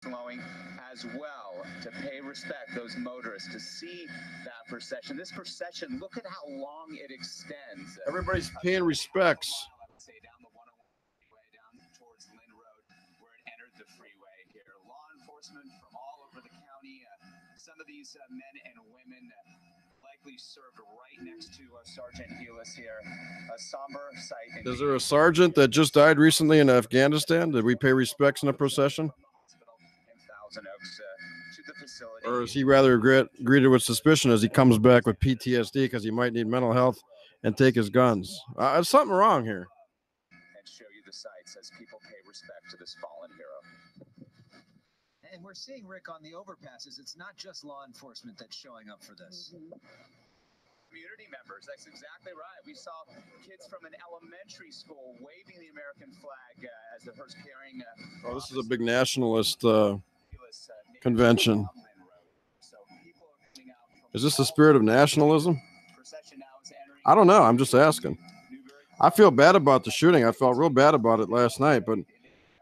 flowing as well to pay respect those motorists to see that procession. This procession, look at how long it extends. Everybody's paying respects. I would say down the 101 freeway down towards Lynn Road where it entered the freeway here. Law enforcement from all over the county. Some of these men and women likely served right next to Sergeant Helis here. A somber sight. Is there a sergeant that just died recently in Afghanistan? Did we pay respects in a procession? Or is he rather greeted with suspicion as he comes back with PTSD because he might need mental health and take his guns? There's something wrong here. And show you the sights as people pay respect to this fallen hero. And we're seeing, Rick, on the overpasses, it's not just law enforcement that's showing up for this. Community members, that's exactly right. We saw kids from an elementary school waving the American flag as the hearse carrying. This is a big nationalist convention. Is this the spirit of nationalism? I don't know. I'm just asking. I feel bad about the shooting. I felt real bad about it last night, but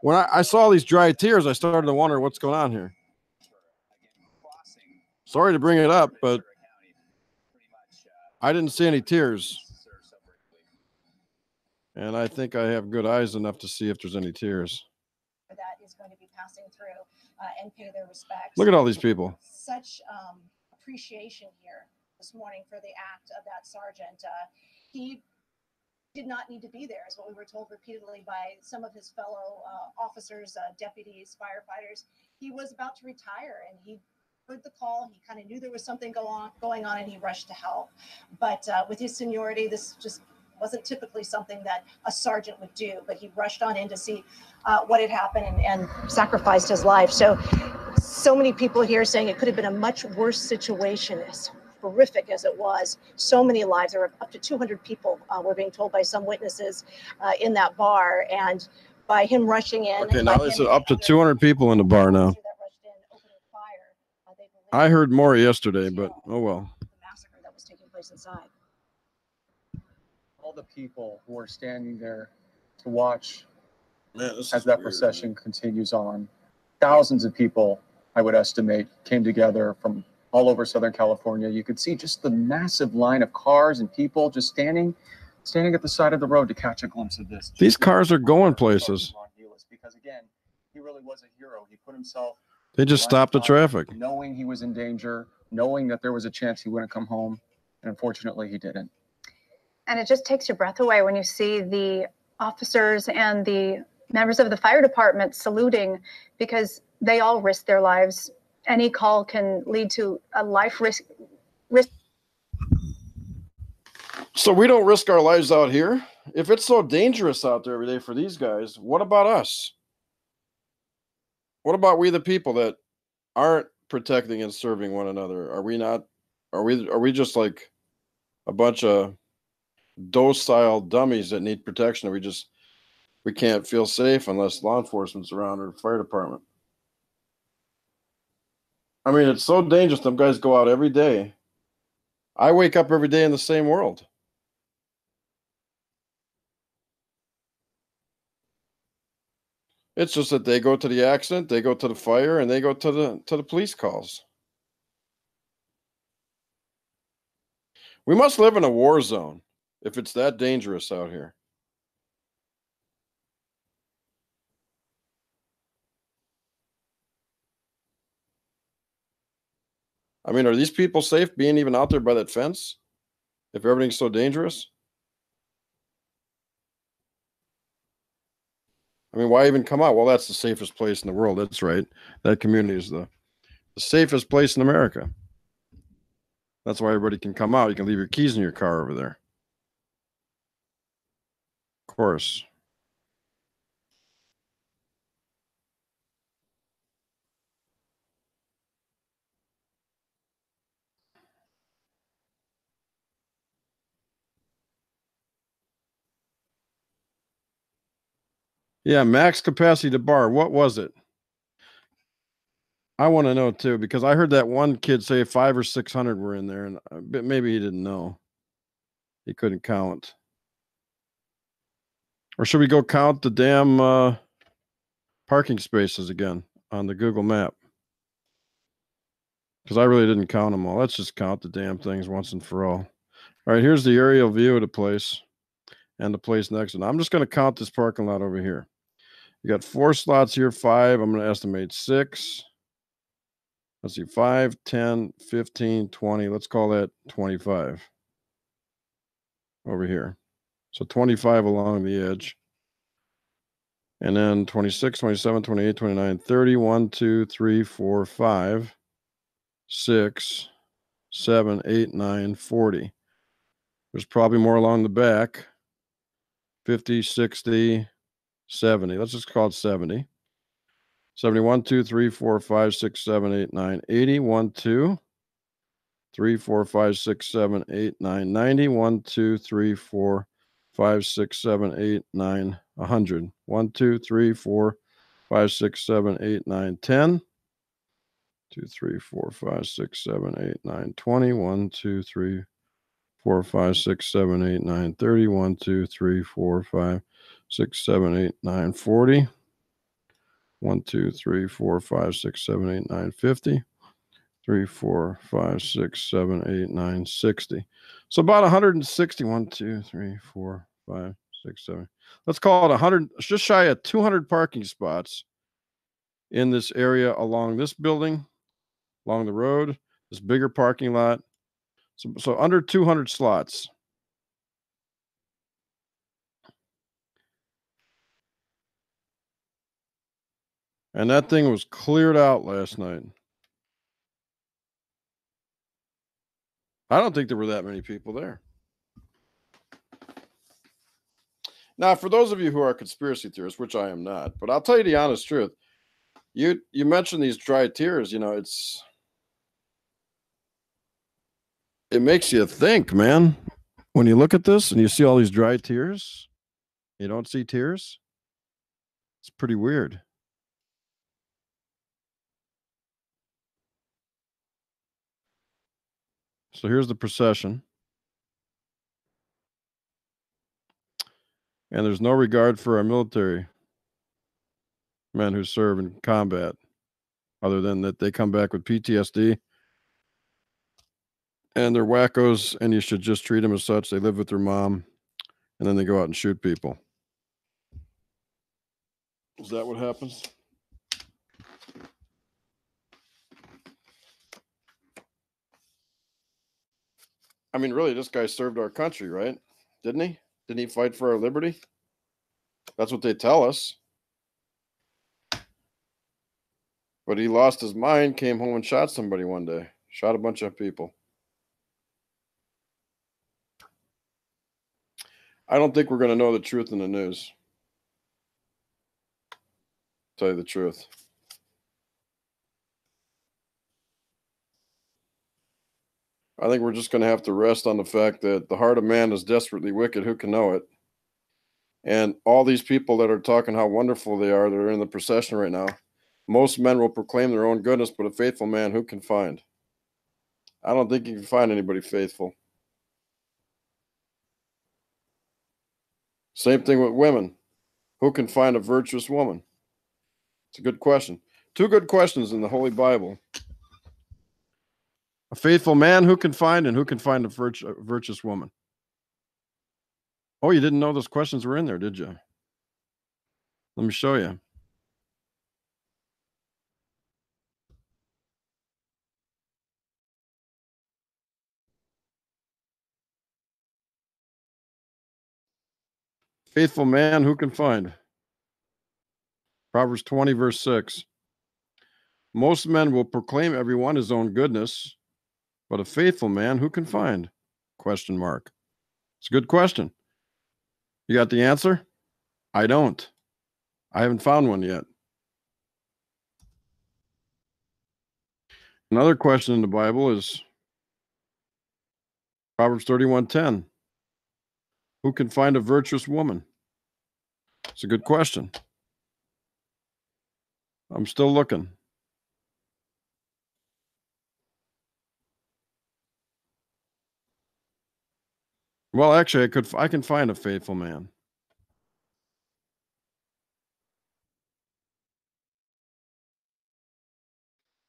when I saw these dry tears, I started to wonder what's going on here. Sorry to bring it up, but I didn't see any tears. And I think I have good eyes enough to see if there's any tears. That is going to be passing through and pay their respects. Look at all these people. Such appreciation here this morning for the act of that sergeant. He did not need to be there, is what we were told repeatedly by some of his fellow officers, deputies, firefighters. He was about to retire, and he heard the call. He kind of knew there was something going on, and he rushed to help. But with his seniority, this just wasn't typically something that a sergeant would do, but he rushed on in to see what had happened and sacrificed his life. So many people here saying it could have been a much worse situation, as horrific as it was. So many lives. There were up to 200 people, we're being told by some witnesses, in that bar. And by him rushing in. Okay, now they said up to 200 people in the bar now. I heard more yesterday, but oh well. The massacre that was taking place inside. All the people who are standing there to watch as that procession continues on. Thousands of people, I would estimate, came together from all over Southern California. You could see just the massive line of cars and people just standing at the side of the road to catch a glimpse of this. These cars are going places. Because again, he really was a hero. He put himself. They just stopped the traffic. Knowing he was in danger, knowing that there was a chance he wouldn't come home, and unfortunately he didn't. And it just takes your breath away when you see the officers and the members of the fire department saluting, because they all risk their lives. Any call can lead to a life risk. So we don't risk our lives out here. If it's so dangerous out there every day for these guys, what about us? What about we the people that aren't protecting and serving one another? Are we not? Are we just like a bunch of docile dummies that need protection? We can't feel safe unless law enforcement's around or fire department. I mean, it's so dangerous. Them guys go out every day. I wake up every day in the same world. It's just that they go to the accident, they go to the fire, and they go to the police calls. We must live in a war zone if it's that dangerous out here. I mean, are these people safe being even out there by that fence if everything's so dangerous? I mean, why even come out? Well, that's the safest place in the world. That's right. That community is the safest place in America. That's why everybody can come out. You can leave your keys in your car over there. Of course. Yeah, max capacity to bar. What was it? I want to know too, because I heard that one kid say 500 or 600 were in there, and maybe he didn't know. He couldn't count. Or should we go count the damn parking spaces again? on the Google map. Because I really didn't count them all. Let's just count the damn things once and for all. All right, here's the aerial view of the place and the place next to it. I'm just going to count this parking lot over here. You got 4 slots here, 5. I'm going to estimate 6. Let's see, 5, 10, 15, 20. Let's call that 25 over here. So 25 along the edge. And then 26, 27, 28, 29, 30. 1, 2, 3, 4, 5, 6, 7, 8, 9, 40. There's probably more along the back. 50, 60, 70. Let's just call it 70. 71, 2, 3, 4, 5, 6, 7, 8, 9, 80. 1, 2, 3, 4, 5, 6, 7, 8, 9, 90. 1, 2, 3, 4, 5, 6, 7, 8, 9, 100. 1, 2, 3, 4, 5, 6, 7, 8, 9, 10. 2, 3, 4, 5, 6, 7, 8, 9, 20. 1, 2, 3, 4, 5, 6, 7, 8, 9, 30. 1, 2, 3, 4, 5, 6, 7, 8, 9, 40. 1, 2, 3, 4, 5, 6, 7, 8, 9, 50. 3, 4, 5, 6, 7, 8, 9, 60. So about 160. 1, 2, 3, 4, 5, 6, 7. Let's call it 100, just shy of 200 parking spots in this area along this building, along the road, this bigger parking lot. So under 200 slots. And that thing was cleared out last night. I don't think there were that many people there. Now, for those of you who are conspiracy theorists, which I am not, but I'll tell you the honest truth. You mentioned these dry tears, it makes you think, man. When you look at this and you see all these dry tears, you don't see tears. It's pretty weird. So here's the procession. And there's no regard for our military men who serve in combat, other than that they come back with PTSD and they're wackos, and you should just treat them as such. They live with their mom, and then they go out and shoot people. Is that what happens? I mean, really, this guy served our country, right? Didn't he? Didn't he fight for our liberty? That's what they tell us. But he lost his mind, came home and shot somebody one day. Shot a bunch of people. I don't think we're going to know the truth in the news. Tell you the truth. I think we're just going to have to rest on the fact that the heart of man is desperately wicked. Who can know it? And all these people that are talking how wonderful they are that are in the procession right now, most men will proclaim their own goodness, but a faithful man who can find? I don't think you can find anybody faithful. Same thing with women. Who can find a virtuous woman? It's a good question. 2 good questions in the Holy Bible. A faithful man who can find, and who can find a virtuous woman? Oh, you didn't know those questions were in there, did you? Let me show you. Faithful man who can find? Proverbs 20, verse 6. Most men will proclaim everyone his own goodness, but a faithful man who can find? Question mark. It's a good question. You got the answer? I don't. I haven't found one yet. Another question in the Bible is Proverbs 31:10. Who can find a virtuous woman? It's a good question. I'm still looking. Well, actually, I can find a faithful man.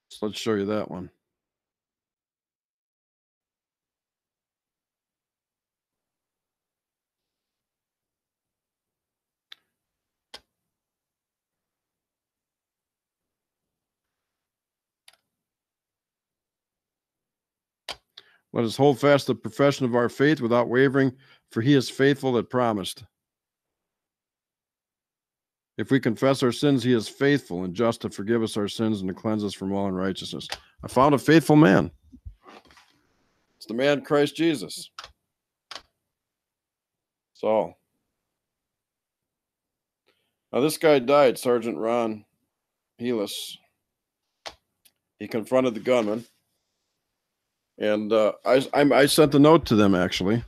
So let's show you that one. Let us hold fast the profession of our faith without wavering, for he is faithful that promised. If we confess our sins, he is faithful and just to forgive us our sins and to cleanse us from all unrighteousness. I found a faithful man. It's the man Christ Jesus. That's all. Now, this guy died, Sergeant Ron Helis. He confronted the gunman. And I sent a note to them, actually.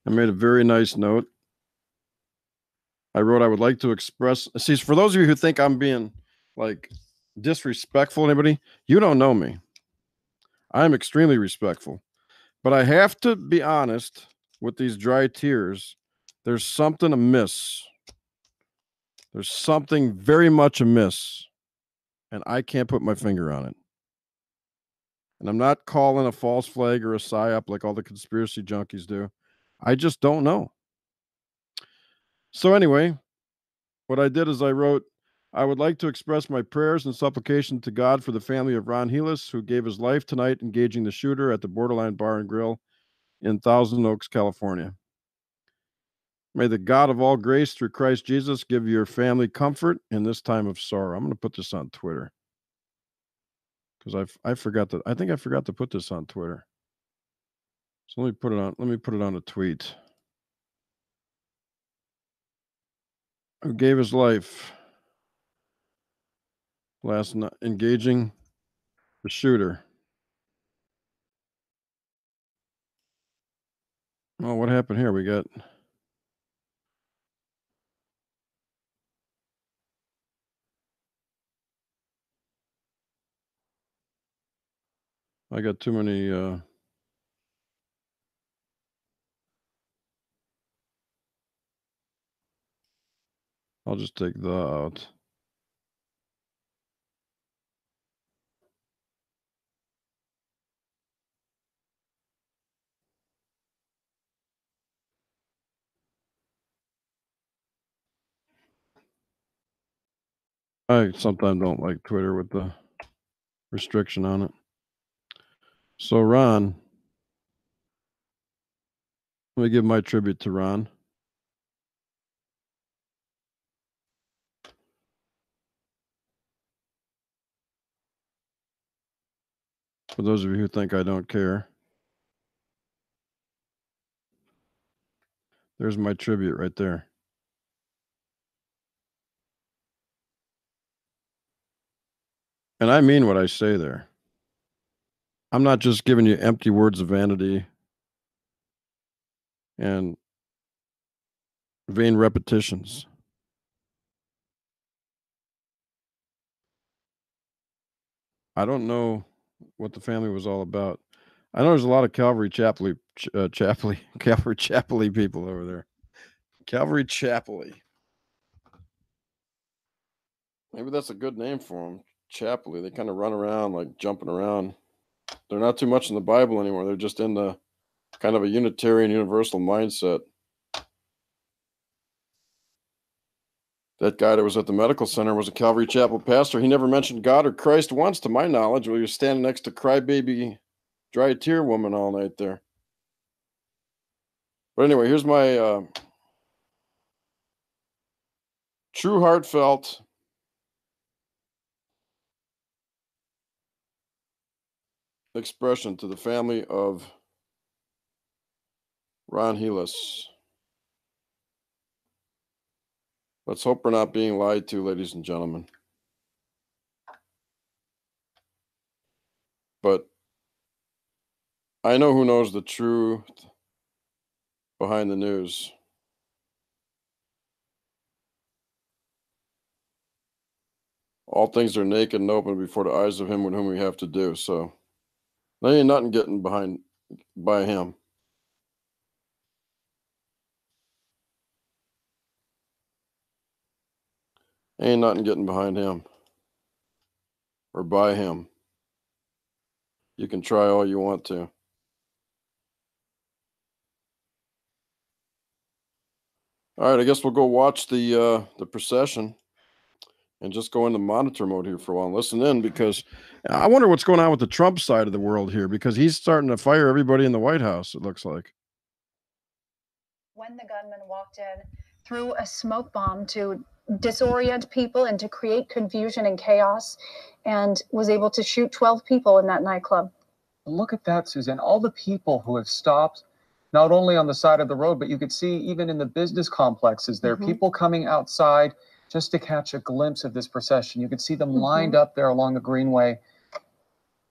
I made a very nice note. I wrote, I would like to express. See, for those of you who think I'm being like disrespectful to anybody, you don't know me. I'm extremely respectful. But I have to be honest with these dry tears. There's something amiss. There's something very much amiss. And I can't put my finger on it. And I'm not calling a false flag or a psyop like all the conspiracy junkies do. I just don't know. So anyway, what I did is I wrote, I would like to express my prayers and supplication to God for the family of Ron Helis, who gave his life tonight engaging the shooter at the Borderline Bar and Grill in Thousand Oaks, California. May the God of all grace through Christ Jesus give your family comfort in this time of sorrow. I'm going to put this on Twitter because I forgot that. I think I forgot to put this on Twitter. So let me put it on a tweet. Who gave his life last night engaging the shooter. Oh, what happened here? I got too many I'll just take the out. I sometimes don't like Twitter with the restriction on it. So Ron, let me give my tribute to Ron. For those of you who think I don't care, there's my tribute right there. And I mean what I say there. I'm not just giving you empty words of vanity and vain repetitions. I don't know what the family was all about. I know there's a lot of Calvary Chapel people over there. Calvary Chapel. Maybe that's a good name for them. Chapel. They kind of run around like jumping around. They're not too much in the Bible anymore. They're just in the kind of a Unitarian universal mindset. That guy that was at the medical center was a Calvary Chapel pastor. He never mentioned God or Christ once, to my knowledge, while he was standing next to crybaby, dry tear woman all night there. But anyway, here's my true heartfelt expression to the family of Ron Helis. Let's hope we're not being lied to, ladies and gentlemen. But I know who knows the truth behind the news. All things are naked and open before the eyes of him with whom we have to do. So there ain't nothing getting by him. Ain't nothing getting behind him. or by him. You can try all you want to. All right, I guess we'll go watch the procession and just go into monitor mode here for a while and listen in, because I wonder what's going on with the Trump side of the world here, because he's starting to fire everybody in the White House, it looks like. When the gunman walked in, threw a smoke bomb to disorient people and to create confusion and chaos, and was able to shoot 12 people in that nightclub. Look at that, Suzanne. All the people who have stopped, not only on the side of the road, but you could see even in the business complexes, there are people coming outside just to catch a glimpse of this procession. You could see them lined up there along the Greenway.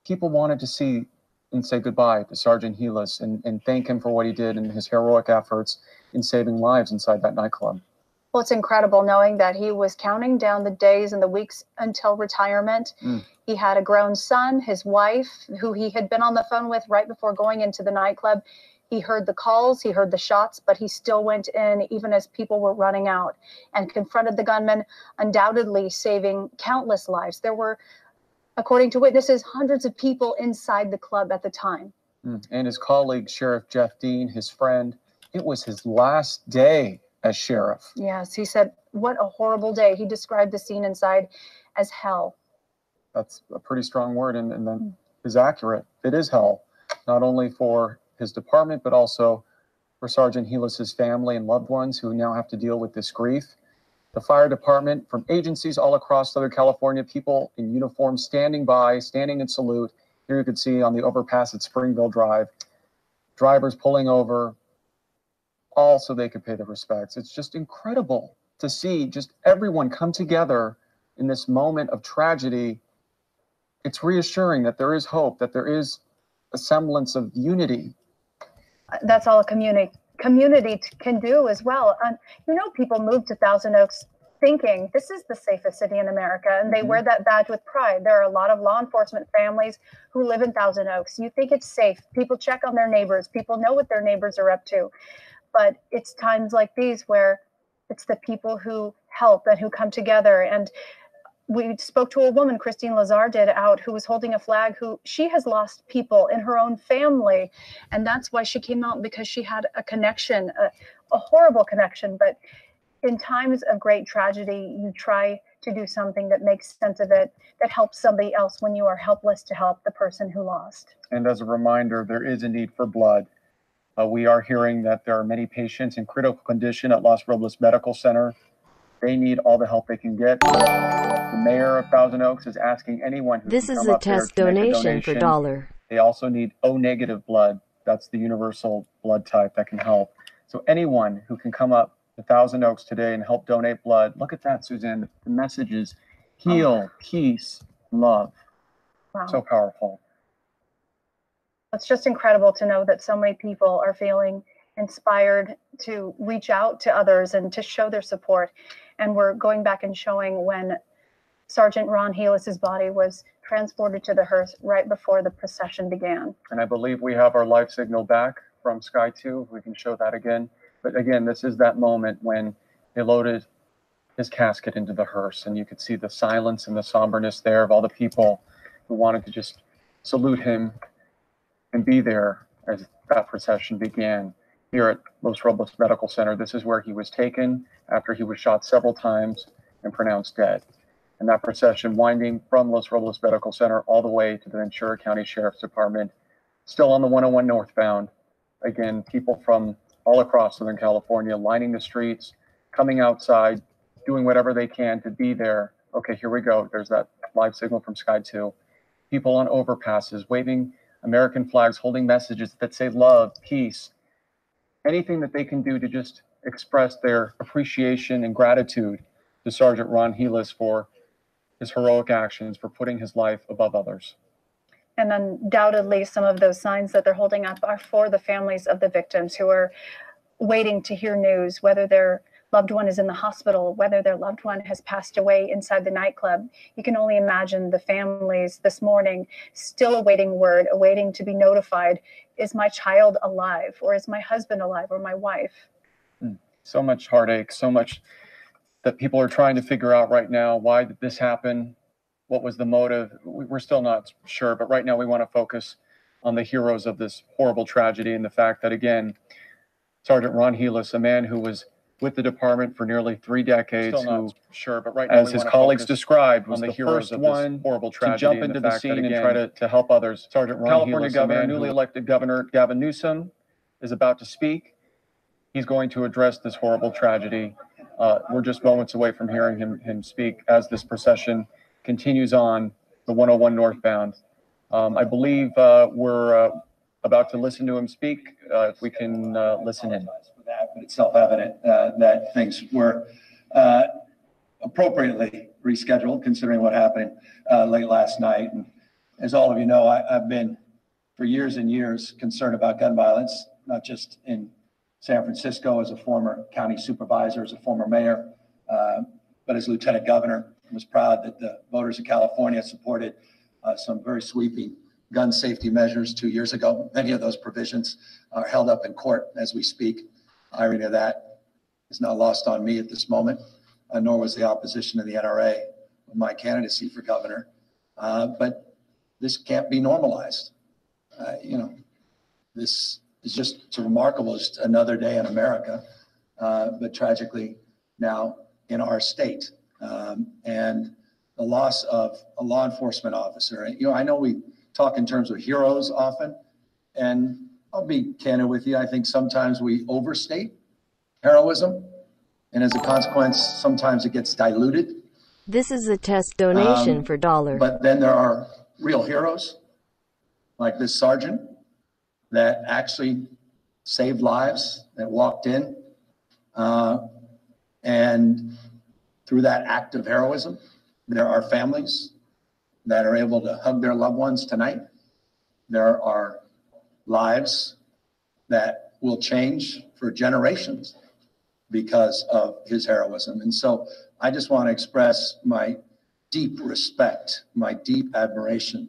People wanted to see and say goodbye to Sergeant Helas and thank him for what he did and his heroic efforts in saving lives inside that nightclub. Well, it's incredible knowing that he was counting down the days and the weeks until retirement. He had a grown son, his wife, who he had been on the phone with right before going into the nightclub. He heard the calls, he heard the shots, but he still went in even as people were running out and confronted the gunman, undoubtedly saving countless lives. There were, according to witnesses, hundreds of people inside the club at the time. And his colleague, Sheriff Jeff Dean, his friend, it was his last day as sheriff. Yes, he said, what a horrible day. He described the scene inside as hell. That's a pretty strong word, and that is accurate. It is hell, not only for his department, but also for Sergeant Helas's family and loved ones who now have to deal with this grief. The fire department, from agencies all across Southern California, people in uniform standing by, standing in salute. Here you could see on the overpass at Springville Drive, drivers pulling over, all so they could pay their respects. It's just incredible to see just everyone come together in this moment of tragedy. It's reassuring that there is hope, that there is a semblance of unity. That's all a community can do as well. You know, people move to Thousand Oaks thinking this is the safest city in America, and they wear that badge with pride. There are a lot of law enforcement families who live in Thousand Oaks. You think it's safe. People check on their neighbors. People know what their neighbors are up to. But it's times like these where it's the people who help and who come together. And we spoke to a woman, Christine Lazar did out, who was holding a flag, who she has lost people in her own family. And that's why she came out, because she had a connection, a horrible connection. But in times of great tragedy, you try to do something that makes sense of it, that helps somebody else when you are helpless to help the person who lost. And as a reminder, there is a need for blood. We are hearing that there are many patients in critical condition at Los Robles Medical Center. They need all the help they can get. The mayor of Thousand Oaks is asking anyone who This can is come a up there test to make a donation for $1. They also need O-negative blood. That's the universal blood type that can help. So anyone who can come up to Thousand Oaks today and help donate blood. Look at that, Suzanne. The message is heal, peace, love. Wow. So powerful. It's just incredible to know that so many people are feeling inspired to reach out to others and to show their support. And we're going back and showing when Sergeant Ron Helas's body was transported to the hearse right before the procession began. And I believe we have our live signal back from Sky 2. We can show that again. But again, this is that moment when they loaded his casket into the hearse, and you could see the silence and the somberness there of all the people who wanted to just salute him and be there as that procession began here at Los Robles Medical Center. This is where he was taken after he was shot several times and pronounced dead. And that procession winding from Los Robles Medical Center all the way to the Ventura County Sheriff's Department, still on the 101 northbound. Again, people from all across Southern California lining the streets, coming outside, doing whatever they can to be there. Okay, here we go. There's that live signal from Sky 2. People on overpasses, waving American flags, holding messages that say love, peace, anything that they can do to just express their appreciation and gratitude to Sergeant Ron Helas for his heroic actions, for putting his life above others. And undoubtedly, some of those signs that they're holding up are for the families of the victims who are waiting to hear news, whether their loved one is in the hospital, whether their loved one has passed away inside the nightclub. You can only imagine the families this morning still awaiting word, awaiting to be notified. Is my child alive? Or is my husband alive? Or my wife? So much heartache, so much that people are trying to figure out right now. Why did this happen? what was the motive. We're still not sure, but right now we want to focus on the heroes of this horrible tragedy and the fact that, again, Sergeant Ron Helis, a man who was with the department for nearly 3 decades, Still who, not sure, but right now as his colleagues described, was the first one horrible to jump into the scene and try to help others. Sergeant Ron California Helis, Governor, a man newly who, elected Governor Gavin Newsom, is about to speak. He's going to address this horrible tragedy. We're just moments away from hearing him speak as this procession continues on the 101 northbound. I believe we're about to listen to him speak. If we can listen in. But it's self-evident that things were appropriately rescheduled, considering what happened late last night. And as all of you know, I've been for years and years concerned about gun violence, not just in San Francisco as a former county supervisor, as a former mayor, but as lieutenant governor. I was proud that the voters of California supported some very sweeping gun safety measures 2 years ago. Many of those provisions are held up in court as we speak. Irony of that is not lost on me at this moment, nor was the opposition of the NRA with my candidacy for governor. But this can't be normalized. This is just remarkable, just another day in America, but tragically now in our state. And the loss of a law enforcement officer. I know we talk in terms of heroes often, and I'll be candid with you. I think sometimes we overstate heroism, and as a consequence, sometimes it gets diluted. This is a test donation for $1. But then there are real heroes, like this sergeant that actually saved lives, that walked in, and through that act of heroism, there are families that are able to hug their loved ones tonight. There are lives that will change for generations because of his heroism. And so I just want to express my deep respect, my deep admiration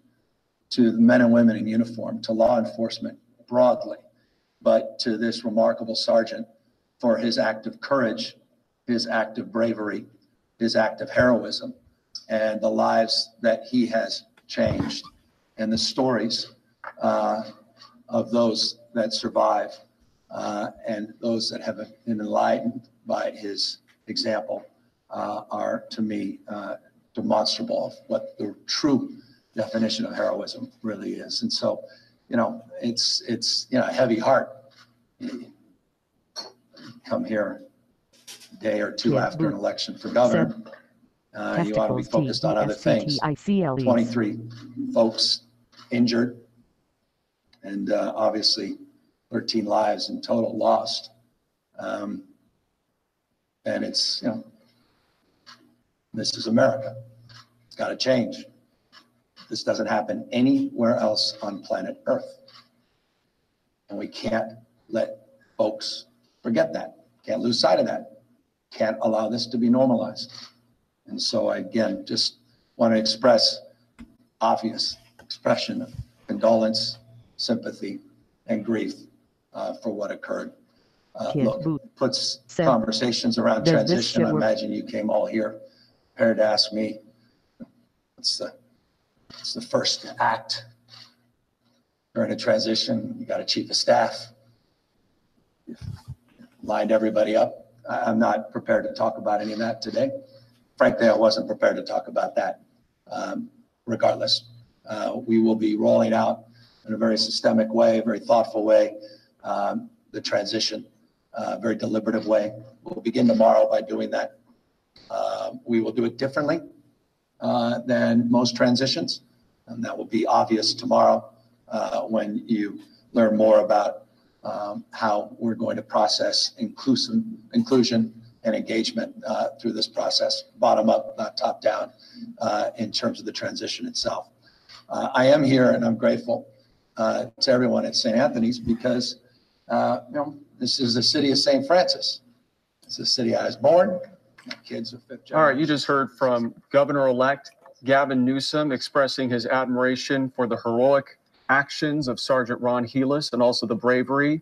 to the men and women in uniform, to law enforcement broadly, but to this remarkable sergeant for his act of courage, his act of bravery, his act of heroism, and the lives that he has changed, and the stories of those that survive and those that have been enlightened by his example are, to me, demonstrable of what the true definition of heroism really is. And so, it's a heavy heart. Come here a day or two after an election for governor. You ought to be focused on other things. 23 folks injured, and obviously 13 lives in total lost. And it's, this is America. It's got to change. This doesn't happen anywhere else on planet Earth. And we can't let folks forget that. Can't lose sight of that. Can't allow this to be normalized. And so I, again, just want to express obvious expression of condolence, sympathy, and grief for what occurred. Look, puts conversations around transition. I imagine you came all here prepared to ask me, what's the first act during a transition? You got a chief of staff. You've lined everybody up. I'm not prepared to talk about any of that today. Frankly, I wasn't prepared to talk about that. Regardless, we will be rolling out in a very systemic way, a very thoughtful way, the transition, very deliberative way. We'll begin tomorrow by doing that. We will do it differently than most transitions, and that will be obvious tomorrow when you learn more about how we're going to process inclusion and engagement through this process, bottom up, not top down, in terms of the transition itself. I am here, and I'm grateful to everyone at St. Anthony's because this is the city of St. Francis. It's the city I was born. My kids are fifth generation. All right, you just heard from Governor-elect Gavin Newsom expressing his admiration for the heroic actions of Sergeant Ron Helis and also the bravery.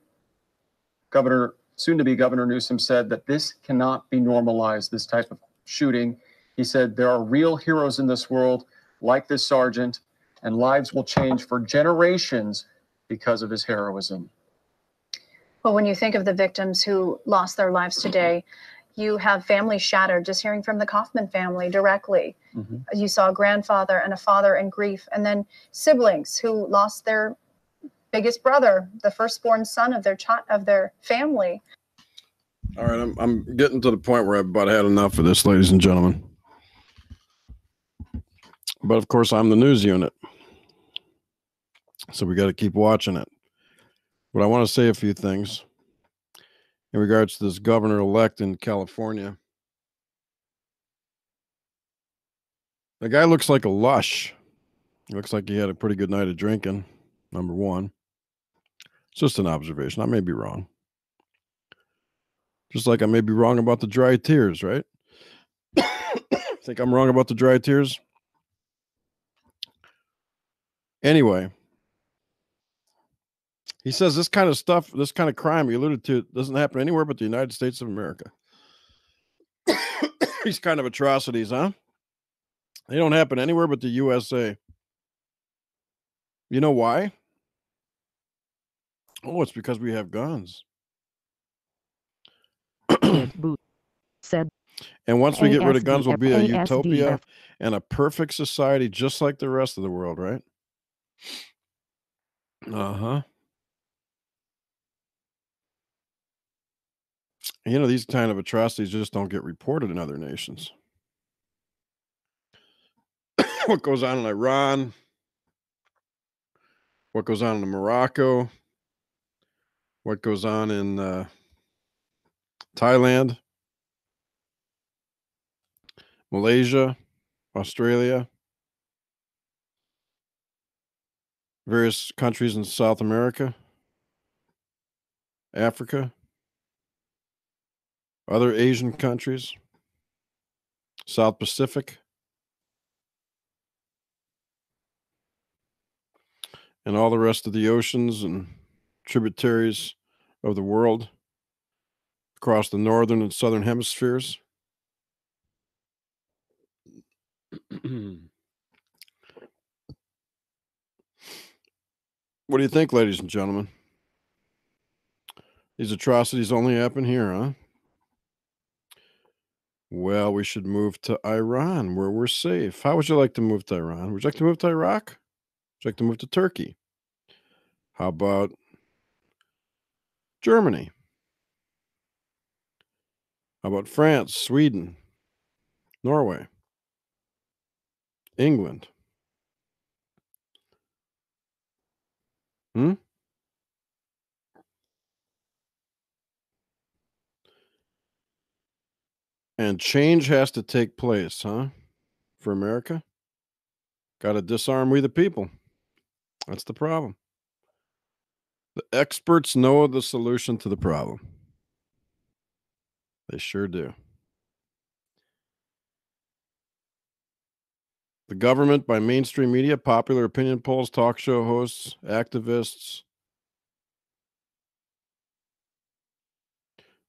Soon-to-be Governor Newsom said that this cannot be normalized, this type of shooting. He said there are real heroes in this world. like this sergeant, and lives will change for generations because of his heroism. Well, when you think of the victims who lost their lives today, you have families shattered, just hearing from the Kaufman family directly. Mm-hmm. You saw a grandfather and a father in grief, and then siblings who lost their biggest brother, the firstborn son of their family. All right, I'm getting to the point where I've about had enough of this, ladies and gentlemen. But of course, I'm the news unit, so we got to keep watching it. But I want to say a few things in regards to this governor-elect in California. The guy looks like a lush. He looks like he had a pretty good night of drinking, number one. It's just an observation. I may be wrong. Just like I may be wrong about the dry tears, right? Think I'm wrong about the dry tears? Anyway, he says this kind of stuff, this kind of crime he alluded to, doesn't happen anywhere but the United States of America. These kind of atrocities, huh? They don't happen anywhere but the USA. You know why? Oh, it's because we have guns. Said. And once we get rid of guns, we'll be a ASDF. utopia and a perfect society just like the rest of the world, right? Uh-huh. You know, these kind of atrocities just don't get reported in other nations. What goes on in Iran, what goes on in Morocco, what goes on in Thailand, Malaysia, Australia, various countries in South America, Africa, other Asian countries, South Pacific, and all the rest of the oceans and tributaries of the world across the northern and southern hemispheres. What do you think, ladies and gentlemen? These atrocities only happen here, huh? Well, we should move to Iran, where we're safe. How would you like to move to Iran? Would you like to move to Iraq? Would you like to move to Turkey? How about Germany? How about France, Sweden, Norway, England? Hmm? And change has to take place, huh? For America? Got to disarm we the people. That's the problem. The experts know the solution to the problem. They sure do. The government, by mainstream media, popular opinion polls, talk show hosts, activists,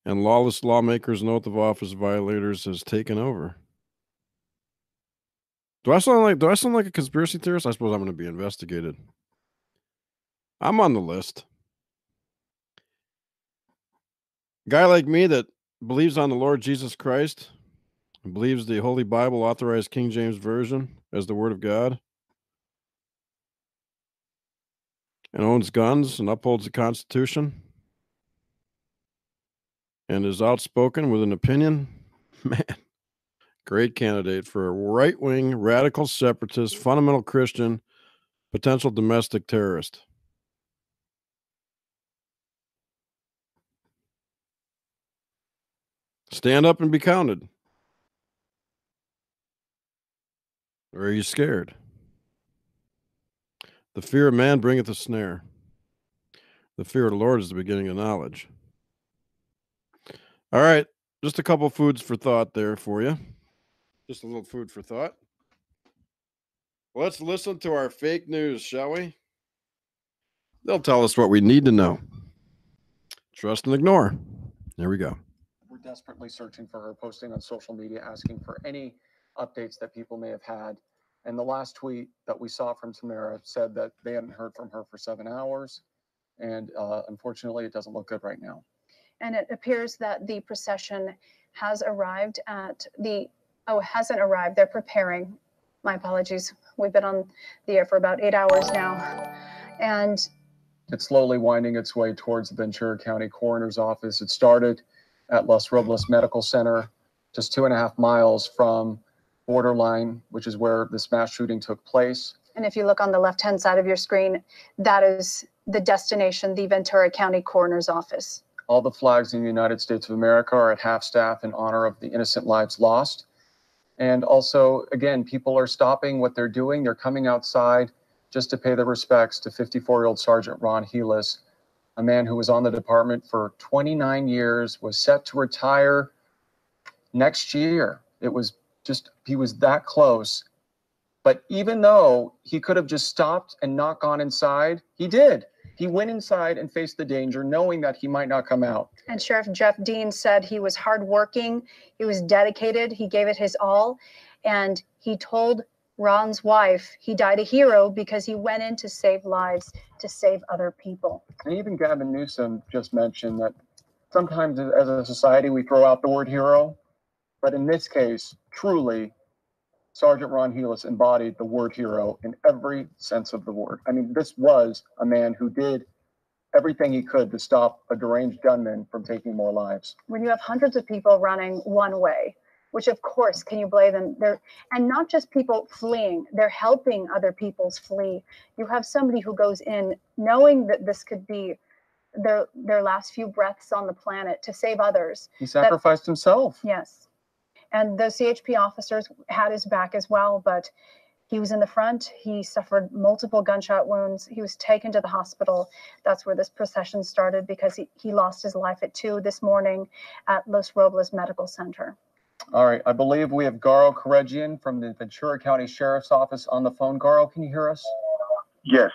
and lawless lawmakers and oath of office violators has taken over. Do I sound like a conspiracy theorist? I suppose I'm going to be investigated. I'm on the list. A guy like me that believes on the Lord Jesus Christ and believes the Holy Bible authorized King James Version as the Word of God and owns guns and upholds the Constitution and is outspoken with an opinion, man, great candidate for a right-wing, radical separatist, fundamental Christian, potential domestic terrorist. Stand up and be counted. Or are you scared? The fear of man bringeth a snare. The fear of the Lord is the beginning of knowledge. All right, just a couple foods for thought there for you. Just a little food for thought. Let's listen to our fake news, shall we? They'll tell us what we need to know. Trust and ignore. There we go. We're desperately searching for her, posting on social media, asking for any updates that people may have had. And the last tweet that we saw from Tamara said that they hadn't heard from her for 7 hours. And unfortunately, it doesn't look good right now. And it appears that the procession has arrived at the, oh, hasn't arrived. They're preparing. My apologies. We've been on the air for about 8 hours now. And it's slowly winding its way towards the Ventura County Coroner's Office. It started at Los Robles Medical Center, just 2.5 miles from Borderline, which is where this mass shooting took place. And if you look on the left-hand side of your screen, that is the destination, the Ventura County Coroner's Office. All the flags in the United States of America are at half-staff in honor of the innocent lives lost. And also, again, people are stopping what they're doing. They're coming outside just to pay their respects to 54-year-old Sergeant Ron Helis, a man who was on the department for 29 years, was set to retire next year. It was just, he was that close. But even though he could have just stopped and not gone inside, he did. He went inside and faced the danger, knowing that he might not come out. And Sheriff Jeff Dean said he was hardworking, he was dedicated, he gave it his all, and he told Ron's wife he died a hero because he went in to save lives, to save other people. And even Gavin Newsom just mentioned that sometimes as a society we throw out the word hero, but in this case, truly, Sergeant Ron Helis embodied the word hero in every sense of the word. I mean, this was a man who did everything he could to stop a deranged gunman from taking more lives. When you have hundreds of people running one way, which of course, can you blame them? And not just people fleeing, they're helping other people's flee. You have somebody who goes in knowing that this could be their last few breaths on the planet to save others. He sacrificed himself. Yes. And the CHP officers had his back as well, but he was in the front. He suffered multiple gunshot wounds. He was taken to the hospital. That's where this procession started because he lost his life at 2 this morning at Los Robles Medical Center. All right. I believe we have Garo Karegian from the Ventura County Sheriff's Office on the phone. Garo, can you hear us? Yes.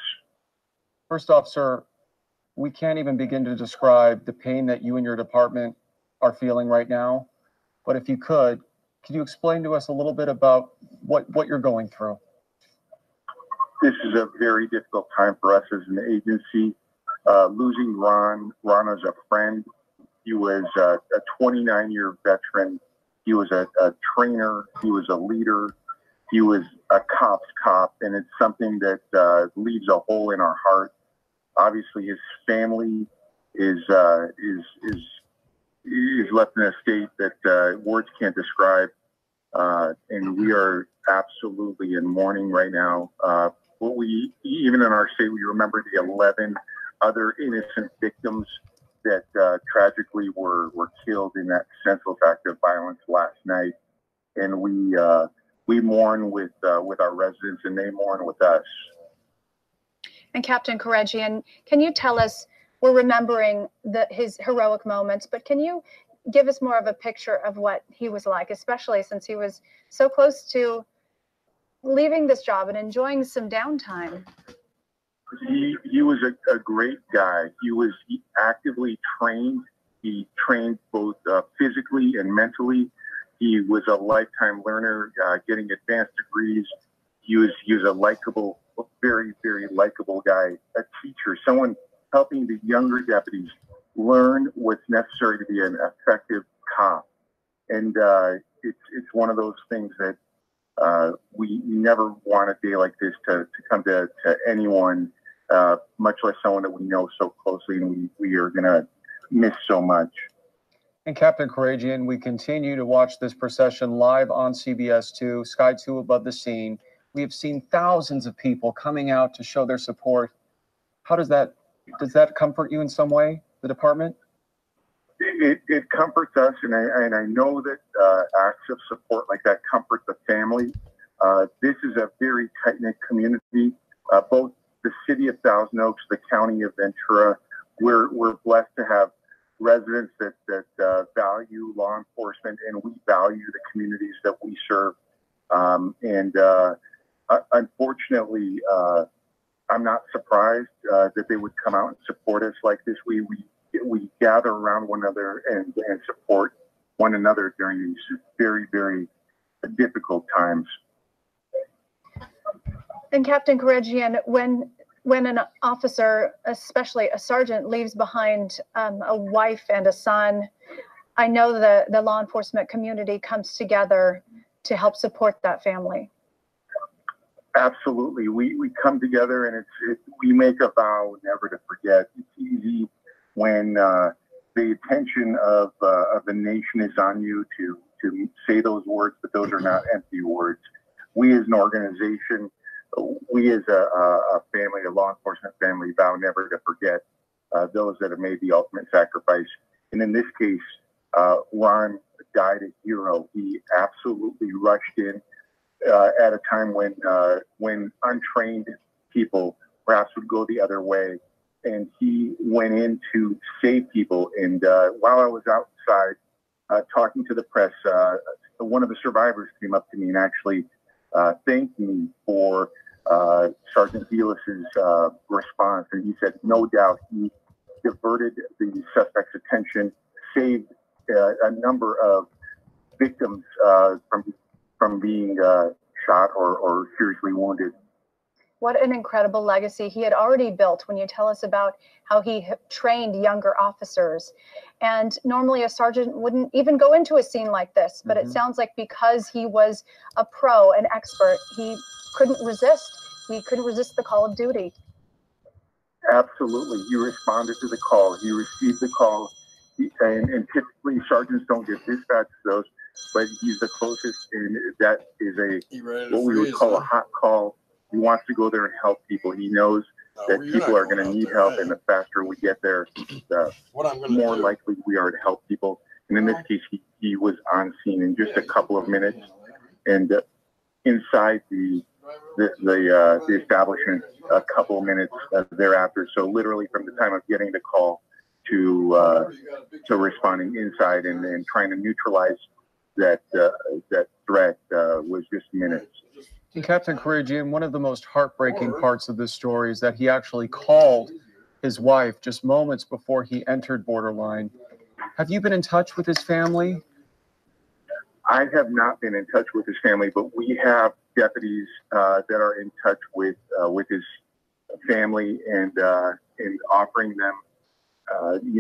First off, sir, we can't even begin to describe the pain that you and your department are feeling right now. But if you could you explain to us a little bit about what you're going through? This is a very difficult time for us as an agency. Losing Ron is a friend. He was a 29-year veteran. He was a trainer. He was a leader. He was a cop's cop, and it's something that leaves a hole in our heart. Obviously, his family is left in a state that words can't describe, and we are absolutely in mourning right now. Even in our state, we remember the 11 other innocent victims that tragically were killed in that senseless act of violence last night, and we mourn with our residents, and they mourn with us. And Captain Karegian, can you tell us? We're remembering his heroic moments, but can you give us more of a picture of what he was like, especially since he was so close to leaving this job and enjoying some downtime? He was a great guy. He actively trained. He trained both physically and mentally. He was a lifetime learner, getting advanced degrees. He was a likable, very, very likable guy, a teacher, someone helping the younger deputies learn what's necessary to be an effective cop. And it's one of those things that we never want a day like this to come to anyone, much less someone that we know so closely and we are going to miss so much. And Captain Karegian, we continue to watch this procession live on CBS 2, Sky 2 above the scene. We have seen thousands of people coming out to show their support. How does that comfort you in some way, the department? It comforts us, and I know that acts of support like that comfort the family. This is a very tight-knit community. Both the city of Thousand Oaks, the county of Ventura, we're blessed to have residents that value law enforcement, and we value the communities that we serve. Unfortunately, I'm not surprised that they would come out and support us like this. We gather around one another and support one another during these very, very difficult times. And Captain Karagian, when an officer, especially a sergeant, leaves behind a wife and a son, I know the law enforcement community comes together to help support that family. Absolutely. We come together and we make a vow never to forget. It's easy when the attention of the nation is on you to say those words, but those are not empty words. We as an organization, we as a family, a law enforcement family, vow never to forget those that have made the ultimate sacrifice. And in this case, Ron died a hero. He absolutely rushed in at a time when untrained people perhaps would go the other way. And he went in to save people. And while I was outside talking to the press, one of the survivors came up to me and actually thanked me for Sergeant Velas's response. And he said, no doubt, he diverted the suspect's attention, saved a number of victims from being shot or seriously wounded. What an incredible legacy he had already built when you tell us about how he trained younger officers. And normally a sergeant wouldn't even go into a scene like this, but it sounds like because he was a pro, an expert, he couldn't resist. He couldn't resist the call of duty. Absolutely. He responded to the call. He received the call. And typically sergeants don't get dispatched to those, but he's the closest, and that is what we would call a hot call. He wants to go there and help people. He knows that people are going to need help, and the faster we get there, the more likely we are to help people. And in this case, he was on scene in just a couple of minutes, and inside the establishment a couple of minutes thereafter. So literally from the time of getting the call to responding inside and trying to neutralize that threat was just minutes. And Captain Karagian, one of the most heartbreaking parts of this story is that he actually called his wife just moments before he entered Borderline. Have you been in touch with his family? I have not been in touch with his family, but we have deputies that are in touch with his family and offering them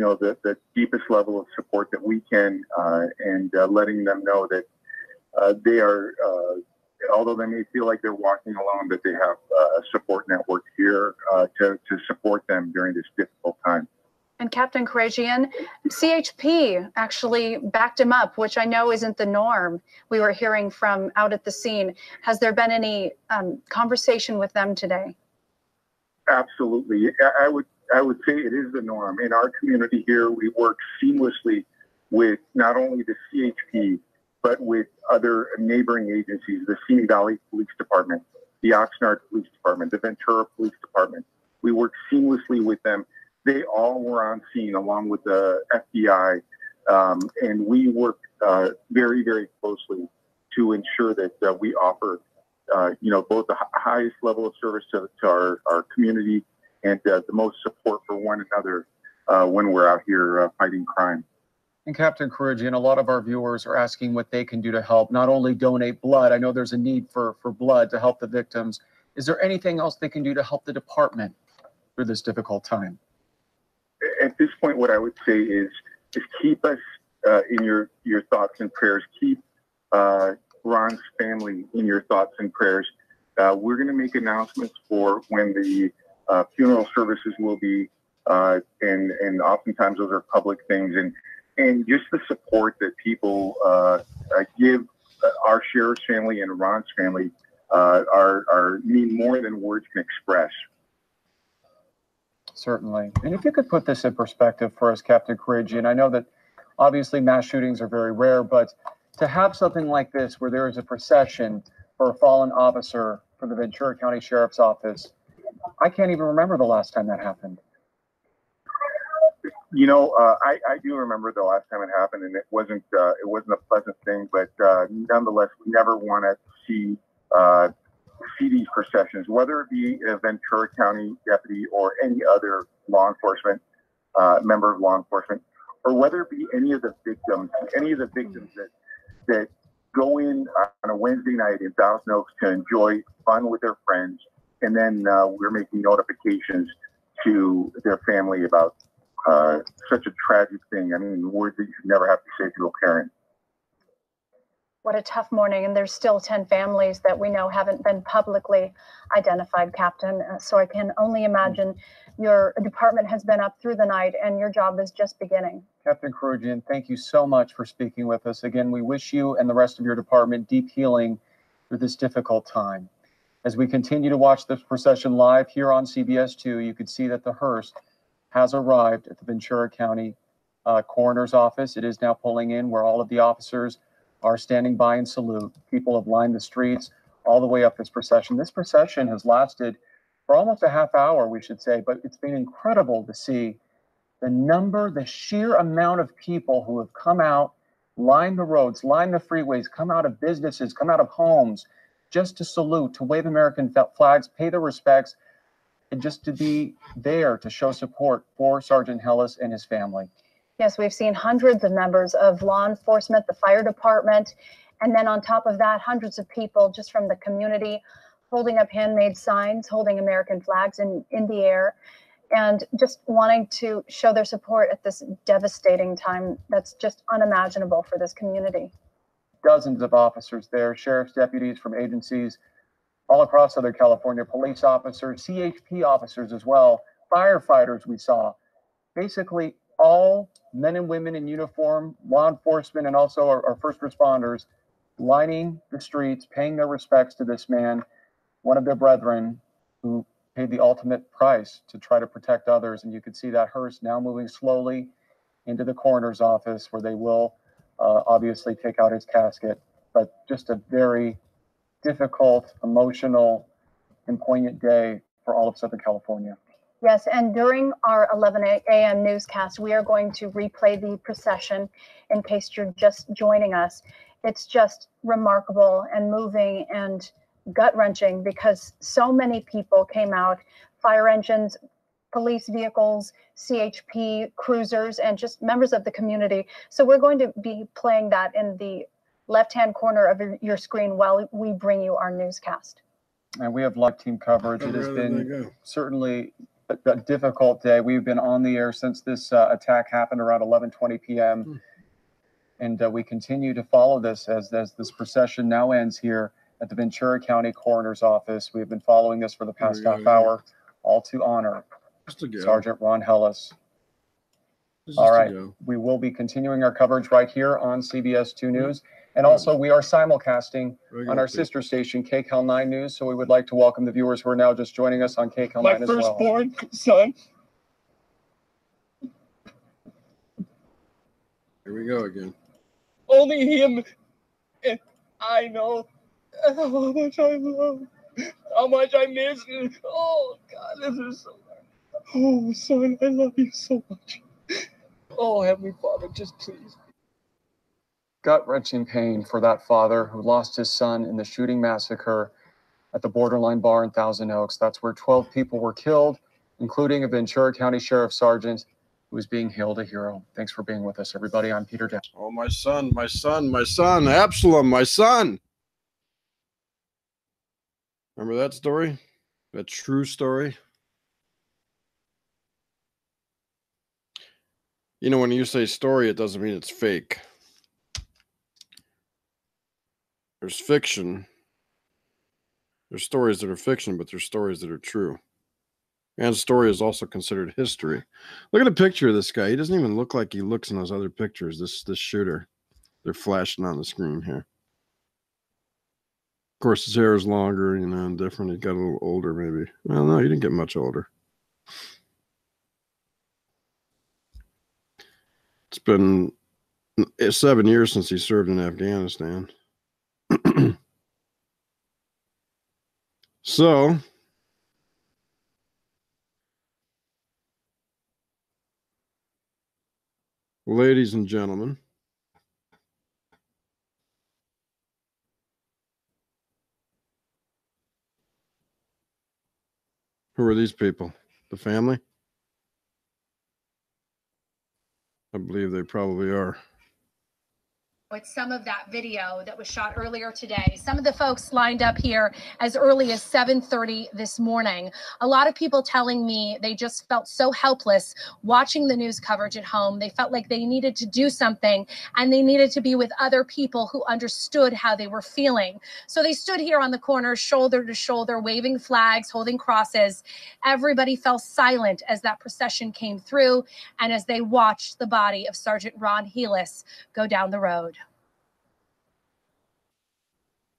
the deepest level of support that we can, and letting them know that they are, although they may feel like they're walking alone, that they have a support network here to support them during this difficult time. And Captain Karagian, CHP actually backed him up, which I know isn't the norm. We were hearing from out at the scene. Has there been any conversation with them today? Absolutely. I would say it is the norm. In our community here, we work seamlessly with not only the CHP, but with other neighboring agencies, the Simi Valley Police Department, the Oxnard Police Department, the Ventura Police Department. We work seamlessly with them. They all were on scene along with the FBI, and we work very, very closely to ensure that we offer, both the highest level of service to our community and the most support for one another when we're out here fighting crime. And Captain Karagian, a lot of our viewers are asking what they can do to help, not only donate blood. I know there's a need for blood to help the victims. Is there anything else they can do to help the department through this difficult time? At this point, what I would say is keep us in your thoughts and prayers. Keep Ron's family in your thoughts and prayers. We're going to make announcements for when the funeral services will be, and oftentimes those are public things. And just the support that people give our sheriff's family and Ron's family mean more than words can express. Certainly. And if you could put this in perspective for us, Captain Karagian, I know that obviously mass shootings are very rare, but to have something like this where there is a procession for a fallen officer for the Ventura County Sheriff's Office, I can't even remember the last time that happened. I do remember the last time it happened, and it wasn't a pleasant thing, but nonetheless, we never want to see these processions, whether it be a Ventura County deputy or any other law enforcement member of law enforcement, or whether it be any of the victims that go in on a Wednesday night in Thousand Oaks to enjoy fun with their friends, and then we're making notifications to their family about such a tragic thing. I mean, words that you should never have to say to a parent. What a tough morning, and there's still 10 families that we know haven't been publicly identified, Captain. So I can only imagine your department has been up through the night, and your job is just beginning. Captain Krugian, thank you so much for speaking with us. Again, we wish you and the rest of your department deep healing through this difficult time. As we continue to watch this procession live here on CBS 2, you can see that the hearse has arrived at the Ventura County Coroner's Office. It is now pulling in, where all of the officers are standing by and salute. People have lined the streets all the way up this procession. This procession has lasted for almost a half hour, we should say, but it's been incredible to see the sheer amount of people who have come out, lined the roads, lined the freeways, come out of businesses, come out of homes, just to salute, to wave American flags, pay their respects, and just to be there to show support for Sergeant Hellis and his family. Yes, we've seen hundreds of members of law enforcement, the fire department, and then on top of that, hundreds of people just from the community holding up handmade signs, holding American flags in the air, and just wanting to show their support at this devastating time that's just unimaginable for this community. Dozens of officers there, sheriff's deputies from agencies all across Southern California, police officers, CHP officers as well, firefighters we saw, basically all men and women in uniform, law enforcement, and also our first responders lining the streets, paying their respects to this man, one of their brethren who paid the ultimate price to try to protect others. And you can see that hearse now moving slowly into the coroner's office, where they will obviously take out his casket. But just a very difficult, emotional, and poignant day for all of Southern California. Yes, and during our 11 a.m. newscast, we are going to replay the procession in case you're just joining us. It's just remarkable and moving and gut-wrenching because so many people came out, fire engines, police vehicles, CHP, cruisers, and just members of the community. So we're going to be playing that in the left-hand corner of your screen while we bring you our newscast. And we have live team coverage. It has been certainly a difficult day. We've been on the air since this attack happened around 11:20 p.m. And we continue to follow this as this procession now ends here at the Ventura County Coroner's Office. We've been following this for the past half hour, all to honor Sergeant Ron Hellis. All right, we will be continuing our coverage right here on CBS 2 News. And also, we are simulcasting on our sister station, KCAL 9 News. So we would like to welcome the viewers who are now just joining us on KCAL 9 as well. My firstborn son. Here we go again. Only him and I know how much I love, how much I miss you. Oh, God, this is so hard. Oh, son, I love you so much. Oh, Heavenly Father, just please. Gut-wrenching pain for that father who lost his son in the shooting massacre at the Borderline Bar in Thousand Oaks. That's where 12 people were killed, including a Ventura County Sheriff Sergeant who is being hailed a hero. Thanks for being with us, everybody. I'm Peter Down. Oh, my son, my son, my son, Absalom, my son. Remember that story? That true story? You know, when you say story, it doesn't mean it's fake. There's fiction. There's stories that are fiction, but there's stories that are true. And story is also considered history. Look at a picture of this guy. He doesn't even look like he looks in those other pictures. This shooter. They're flashing on the screen here. Of course, his hair is longer, you know, and different. He got a little older, maybe. Well, no, he didn't get much older. It's been 7 years since he served in Afghanistan. So, ladies and gentlemen, who are these people? The family? I believe they probably are. With some of that video that was shot earlier today. Some of the folks lined up here as early as 7:30 this morning. A lot of people telling me they just felt so helpless watching the news coverage at home. They felt like they needed to do something and they needed to be with other people who understood how they were feeling. So they stood here on the corner, shoulder to shoulder, waving flags, holding crosses. Everybody fell silent as that procession came through and as they watched the body of Sergeant Ron Helis go down the road.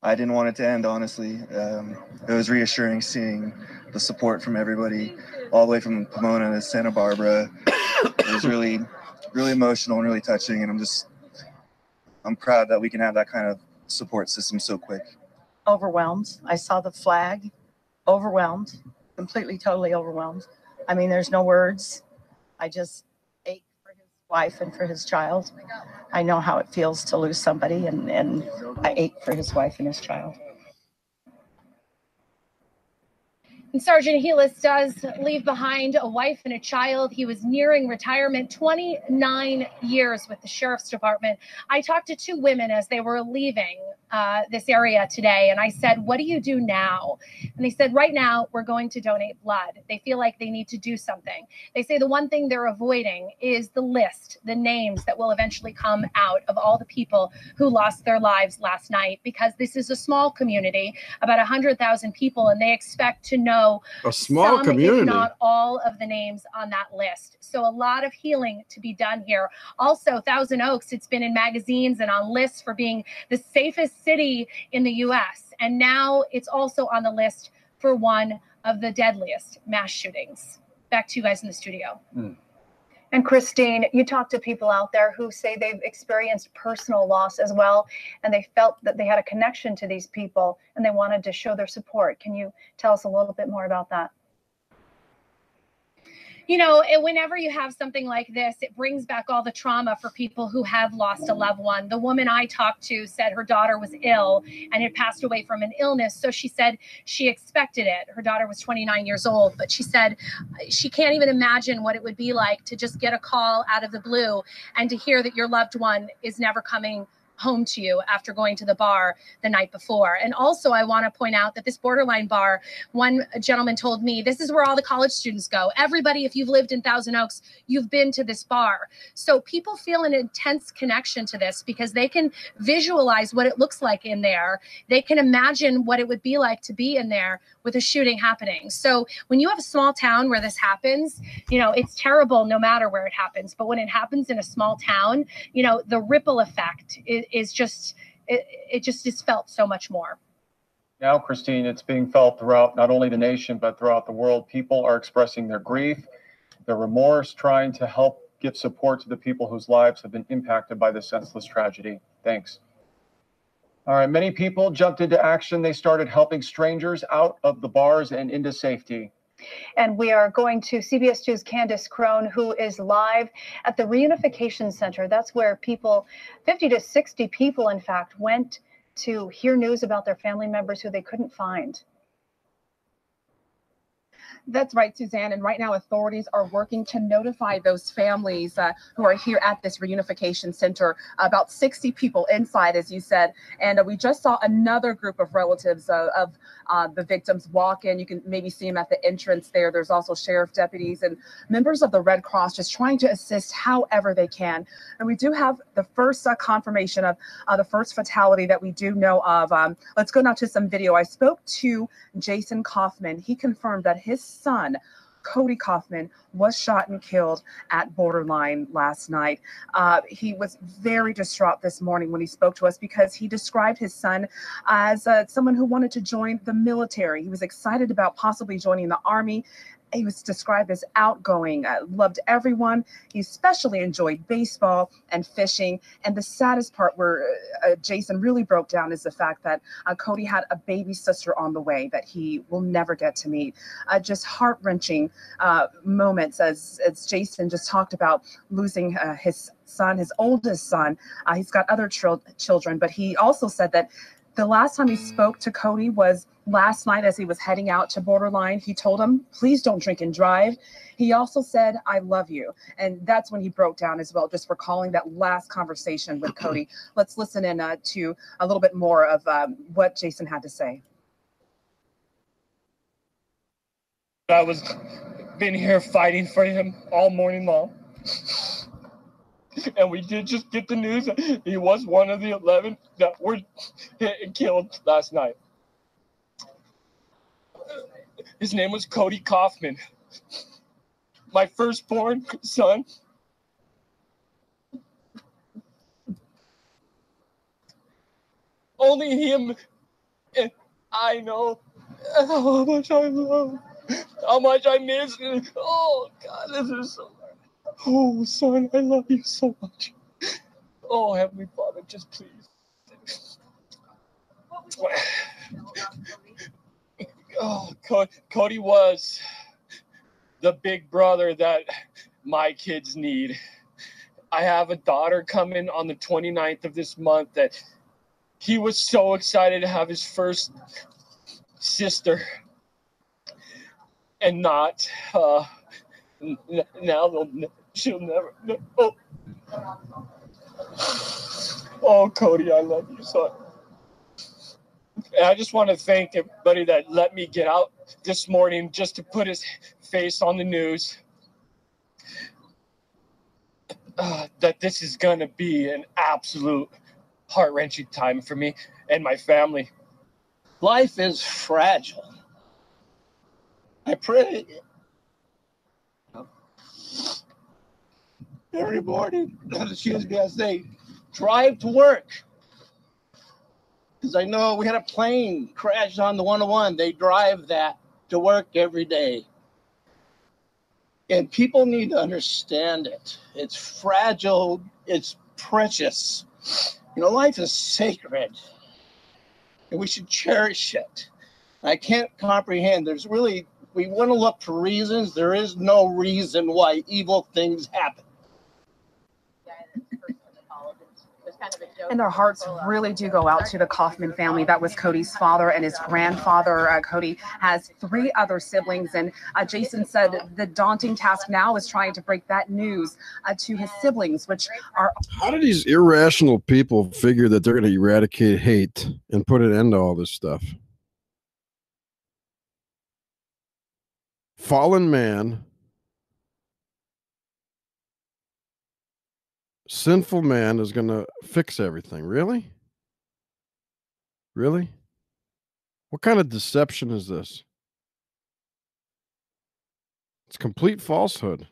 I didn't want it to end, honestly. It was reassuring seeing the support from everybody, all the way from Pomona to Santa Barbara. It was really, really emotional and really touching, and I'm proud that we can have that kind of support system so quick. Overwhelmed. I saw the flag, overwhelmed, completely, totally overwhelmed. I mean, there's no words. I just ache for his wife and for his child. I know how it feels to lose somebody, and I ache for his wife and his child. And Sergeant Helis does leave behind a wife and a child. He was nearing retirement, 29 years with the Sheriff's Department. I talked to two women as they were leaving this area today, and I said, what do you do now? And they said, right now, we're going to donate blood. They feel like they need to do something. They say the one thing they're avoiding is the list, the names that will eventually come out of all the people who lost their lives last night, because this is a small community, about 100,000 people, and they expect to know a small some, community, if not all of the names on that list. So a lot of healing to be done here. Also, Thousand Oaks, it's been in magazines and on lists for being the safest city in the U.S. And now it's also on the list for one of the deadliest mass shootings. Back to you guys in the studio. And Christine, you talk to people out there who say they've experienced personal loss as well, and they felt that they had a connection to these people and they wanted to show their support. Can you tell us a little bit more about that? You know, whenever you have something like this, it brings back all the trauma for people who have lost a loved one. The woman I talked to said her daughter was ill and had passed away from an illness. So she said she expected it. Her daughter was 29 years old, but she said she can't even imagine what it would be like to just get a call out of the blue and to hear that your loved one is never coming home to you after going to the bar the night before. And also, I want to point out that this Borderline bar, one gentleman told me, this is where all the college students go. Everybody, if you've lived in Thousand Oaks, you've been to this bar. So people feel an intense connection to this because they can visualize what it looks like in there. They can imagine what it would be like to be in there with a shooting happening. So when you have a small town where this happens, you know, it's terrible no matter where it happens. But when it happens in a small town, you know, the ripple effect is just, it just is felt so much more. Now, Christine, it's being felt throughout not only the nation, but throughout the world. People are expressing their grief, their remorse, trying to help give support to the people whose lives have been impacted by this senseless tragedy. Thanks. All right, many people jumped into action. They started helping strangers out of the bars and into safety. And we are going to CBS 2's Candace Crone, who is live at the Reunification Center. That's where people, 50 to 60 people, in fact, went to hear news about their family members who they couldn't find. That's right, Suzanne. And right now, authorities are working to notify those families who are here at this reunification center. About 60 people inside, as you said. And we just saw another group of relatives of the victims walk in. You can maybe see them at the entrance there. There's also sheriff deputies and members of the Red Cross just trying to assist however they can. And we do have the first confirmation of the first fatality that we do know of. Let's go now to some video. I spoke to Jason Kaufman. He confirmed that his son, Cody Kaufman, was shot and killed at Borderline last night. He was very distraught this morning when he spoke to us because he described his son as someone who wanted to join the military. He was excited about possibly joining the Army. He was described as outgoing, loved everyone. He especially enjoyed baseball and fishing. And the saddest part where Jason really broke down is the fact that Cody had a baby sister on the way that he will never get to meet. Just heart-wrenching moments as Jason just talked about losing his son, his oldest son. He's got other children, but he also said that the last time he spoke to Cody was last night as he was heading out to Borderline, he told him, please don't drink and drive. He also said, I love you. And that's when he broke down as well, just recalling that last conversation with Cody. Let's listen in to a little bit more of what Jason had to say. I was been here fighting for him all morning long. And we did just get the news that he was one of the 11 that were hit and killed last night. His name was Cody Kaufman. My firstborn son. Only him and I know how much I love, how much I miss him. Oh, God, this is so hard. Oh, son, I love you so much. Oh, Heavenly Father, just please. Oh, Cody was the big brother that my kids need. I have a daughter coming on the 29th of this month that he was so excited to have his first sister. And not, now she'll never, oh, Cody, I love you, son. And I just want to thank everybody that let me get out this morning just to put his face on the news. That this is going to be an absolute heart-wrenching time for me and my family. Life is fragile. I pray every morning, excuse me, as they drive to work. Because I know we had a plane crash on the 101. They drive that to work every day. And people need to understand it. It's fragile. It's precious. You know, life is sacred. And we should cherish it. I can't comprehend. There's really, we want to look for reasons. There is no reason why evil things happen. And their hearts really do go out to the Kaufman family. That was Cody's father and his grandfather. Cody has 3 other siblings. And Jason said the daunting task now is trying to break that news to his siblings, which are... How do these irrational people figure that they're going to eradicate hate and put an end to all this stuff? Fallen man, sinful man is going to fix everything. Really? Really? What kind of deception is this? It's complete falsehood.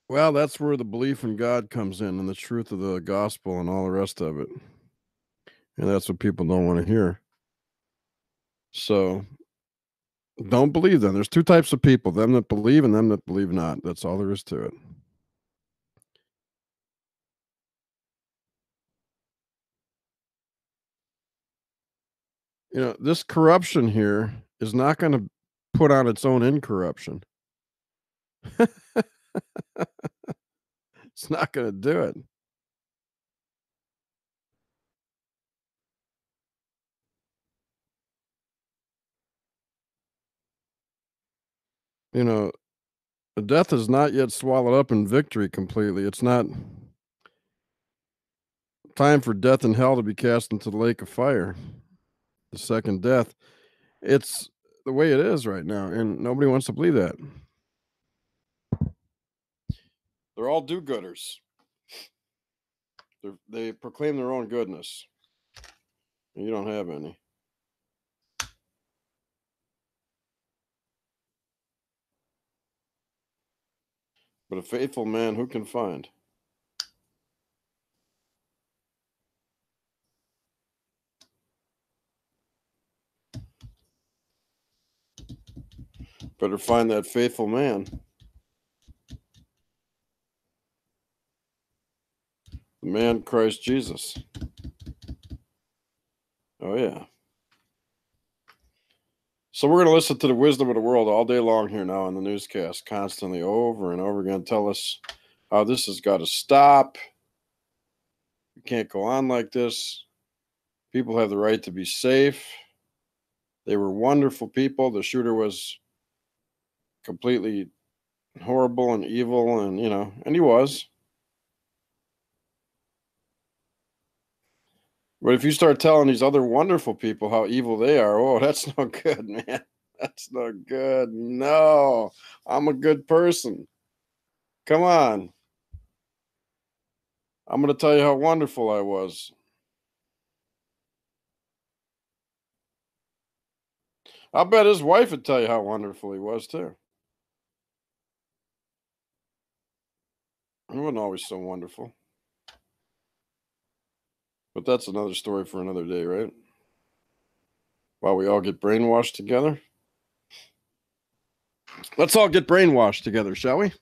Well, that's where the belief in God comes in and the truth of the gospel and all the rest of it. And that's what people don't want to hear. So don't believe them. There's 2 types of people, them that believe and them that believe not. That's all there is to it. You know, this corruption here is not going to put on its own incorruption. It's not going to do it. You know, death is not yet swallowed up in victory completely. It's not time for death and hell to be cast into the lake of fire. The second death. It's the way it is right now, and nobody wants to believe that. They're all do-gooders. They proclaim their own goodness. And you don't have any. But a faithful man, who can find? Better find that faithful man. The man Christ Jesus. Oh, yeah. So we're going to listen to the wisdom of the world all day long here now on the newscast, constantly over and over again. Tell us how this has got to stop. We can't go on like this. People have the right to be safe. They were wonderful people. The shooter was completely horrible and evil, and and he was. But if you start telling these other wonderful people how evil they are, oh, that's no good, man. That's no good. No, I'm a good person. Come on. I'm going to tell you how wonderful I was. I'll bet his wife would tell you how wonderful he was, too. He wasn't always so wonderful. But that's another story for another day, right? While we all get brainwashed together. Let's all get brainwashed together, shall we?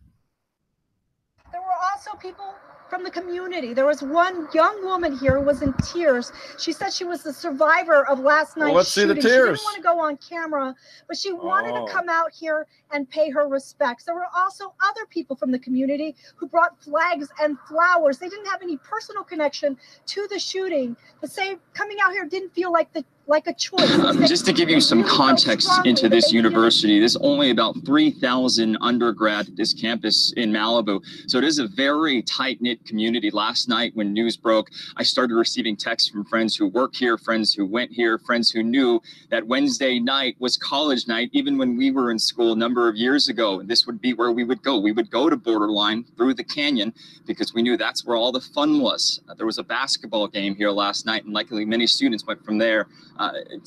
There were also people from the community. There was one young woman here who was in tears. She said she was the survivor of last night's let's see the shooting. She tears. didn't want to go on camera, but she wanted to come out here and pay her respects. There were also other people from the community who brought flags and flowers. They didn't have any personal connection to the shooting, but coming out here didn't feel like a choice. Just to give you some context into this university, there's only about 3,000 undergrad at this campus in Malibu. So it is a very tight-knit community. Last night when news broke, I started receiving texts from friends who work here, friends who went here, friends who knew that Wednesday night was college night, even when we were in school a number of years ago. This would be where we would go. We would go to Borderline through the canyon because we knew that's where all the fun was. There was a basketball game here last night, and likely many students went from there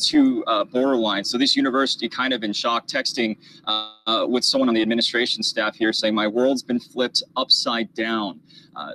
to Borderline. So this university kind of in shock, texting with someone on the administration staff here saying, my world's been flipped upside down.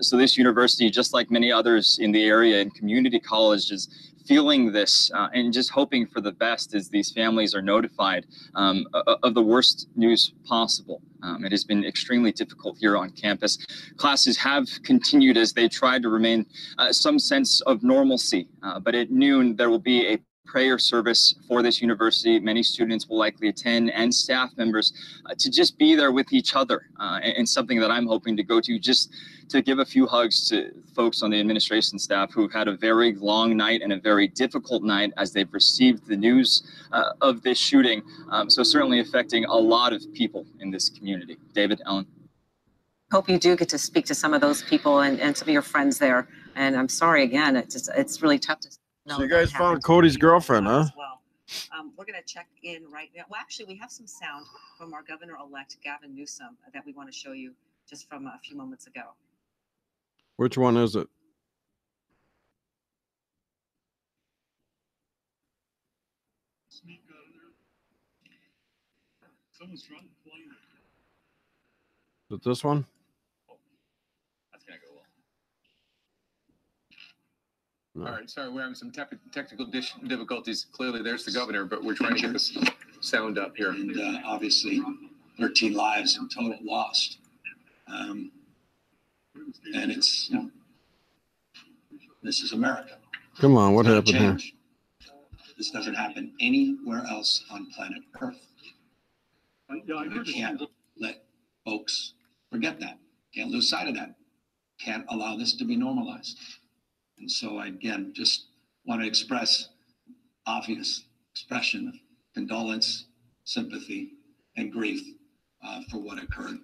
So this university, just like many others in the area and community colleges, feeling this and just hoping for the best as these families are notified of the worst news possible. It has been extremely difficult here on campus. Classes have continued as they tried to remain some sense of normalcy, but at noon there will be a prayer service for this university. Many students will likely attend, and staff members to just be there with each other, and something that I'm hoping to go to, just to give a few hugs to folks on the administration staff who've had a very long night and a very difficult night as they've received the news of this shooting. So certainly affecting a lot of people in this community. David, Ellen. Hope you do get to speak to some of those people and some of your friends there. And I'm sorry again, it's really tough to know. So you guys found Cody's girlfriend, huh? Well, we're going to check in right now. Well, actually, we have some sound from our governor-elect, Gavin Newsom, that we want to show you just from a few moments ago. Which one is it? Is it this one? That's gonna go well. All right, sorry, we're having some technical difficulties. Clearly, there's the governor, but we're trying to get this sound up here. And obviously, 13 lives in total lost. And it's, this is America. Come on, what happened here? This doesn't happen anywhere else on planet Earth. We can't let folks forget that. Can't lose sight of that. Can't allow this to be normalized. And so I, again, just want to express obvious expression of condolence, sympathy, and grief for what occurred.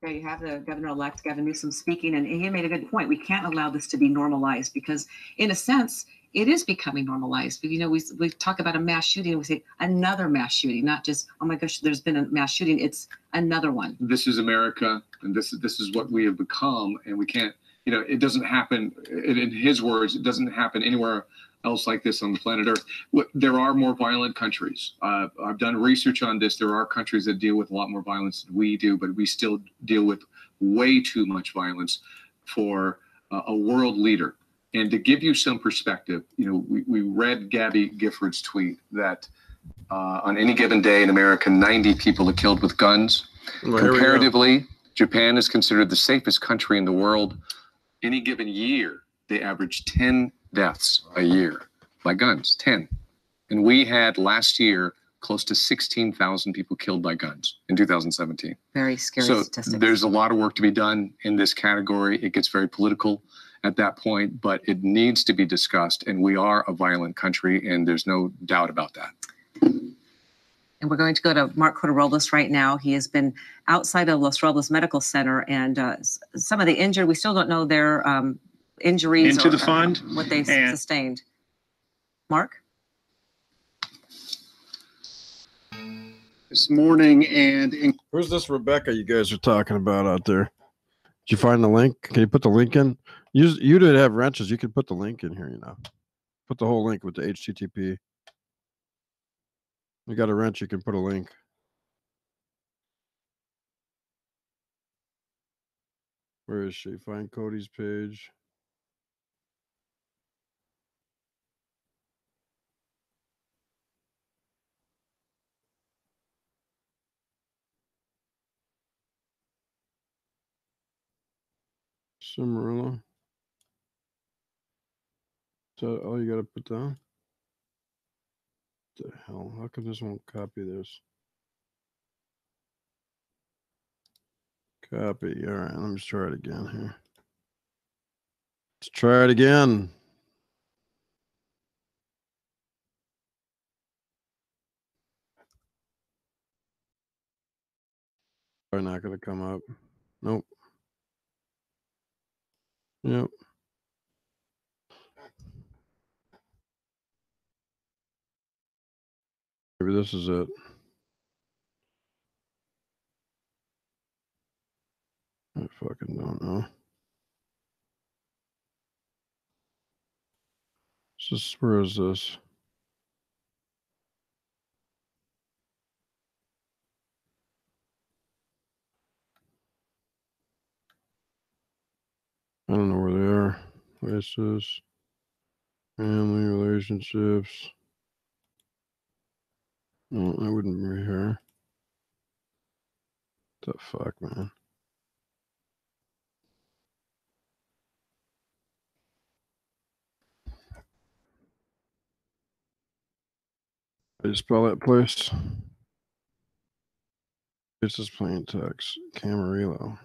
Okay, you have the governor-elect, Gavin Newsom, speaking, and he made a good point. We can't allow this to be normalized because, in a sense, it is becoming normalized. But, we talk about a mass shooting, and we say another mass shooting, not just, oh my gosh, there's been a mass shooting. It's another one. This is America, and this is what we have become, and we can't, it doesn't happen, in his words, it doesn't happen anywhere else like this on the planet Earth. There are more violent countries. I've done research on this. There are countries that deal with a lot more violence than we do, but we still deal with way too much violence for a world leader. And to give you some perspective, we read Gabby Gifford's tweet that on any given day in America, 90 people are killed with guns. Well, comparatively, Japan is considered the safest country in the world. Any given year, they average 10 deaths a year by guns, 10. And we had last year close to 16,000 people killed by guns in 2017. Very scary So statistics. there's a lot of work to be done in this category. It gets very political at that point, but it needs to be discussed. And we are a violent country, and there's no doubt about that. And we're going to go to Mark Cotorolis right now. He has been outside of Los Robles Medical Center, and some of the injured, we still don't know their injuries into the fund, what they sustained. Mark? This morning, and who's this Rebecca you guys are talking about out there? Did you find the link? Can you put the link in? You did have wrenches. You could put the link in here, you know. Put the whole link with the HTTP. You got a wrench, you can put a link. Where is she? Find Cody's page. Cimarilla. Is that all you got to put down? What the hell? How come this won't copy this? Copy. All right, let me try it again here. Let's try it again. Probably not going to come up. Nope. Yep. Maybe this is it. I fucking don't know. Where is this? I don't know where they are. Places, family, relationships. No, I wouldn't be here. What the fuck, man? How do you spell that place? It's just plain text. Camarillo.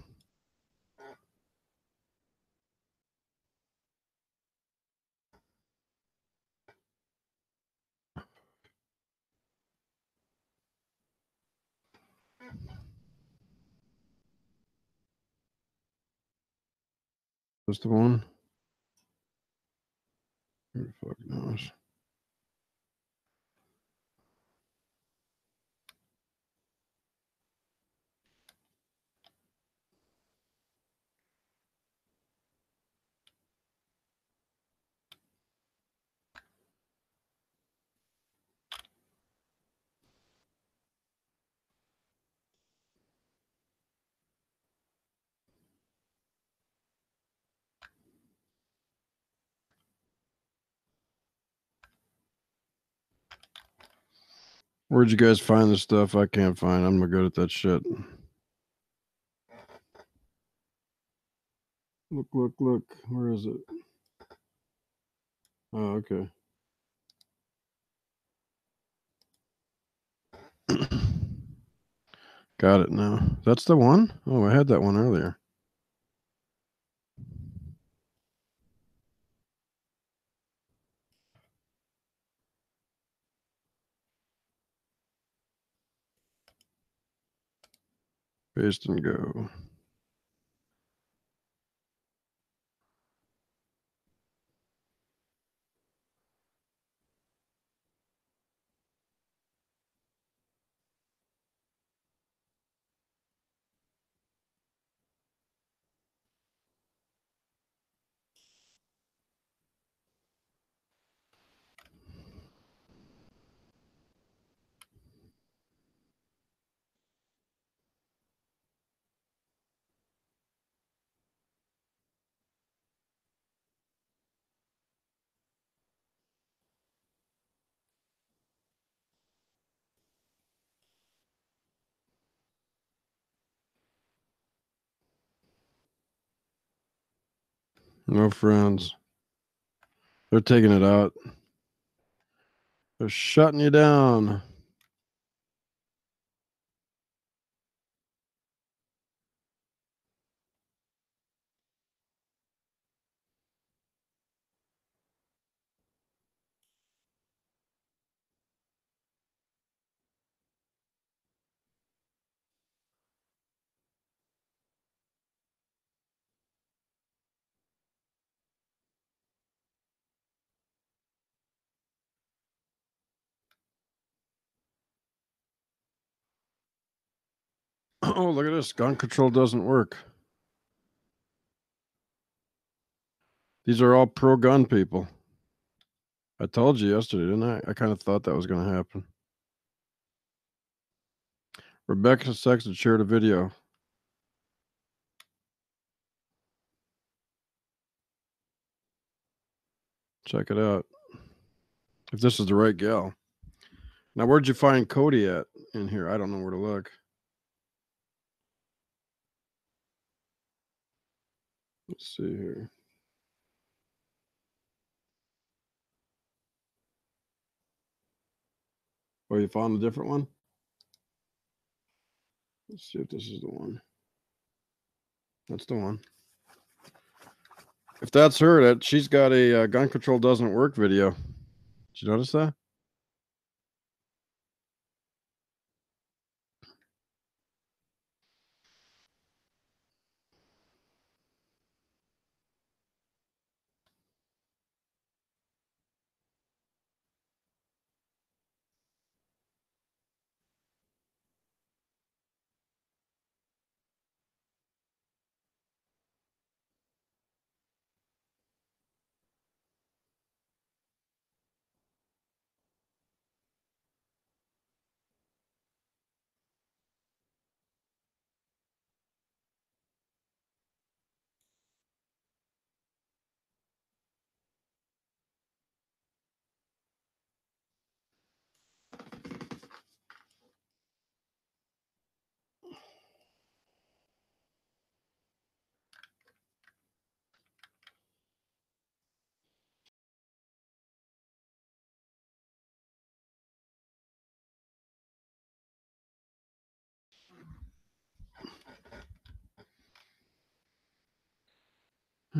That's the one? Who the fuck knows? Where'd you guys find this stuff? I can't find. I'm not good at that shit. Look, look, look. Where is it? Oh, okay. Got it now. That's the one? Oh, I had that one earlier. Paste and go. No friends. They're taking it out. They're shutting you down. Oh, look at this. Gun control doesn't work. These are all pro-gun people. I told you yesterday, didn't I? I kind of thought that was going to happen. Rebecca Sexton shared a video. Check it out. If this is the right gal. Now, where'd you find Cody at in here? I don't know where to look. Let's see here. Oh, you found a different one? Let's see if this is the one. That's the one. If that's her, she's got a gun control doesn't work video. Did you notice that?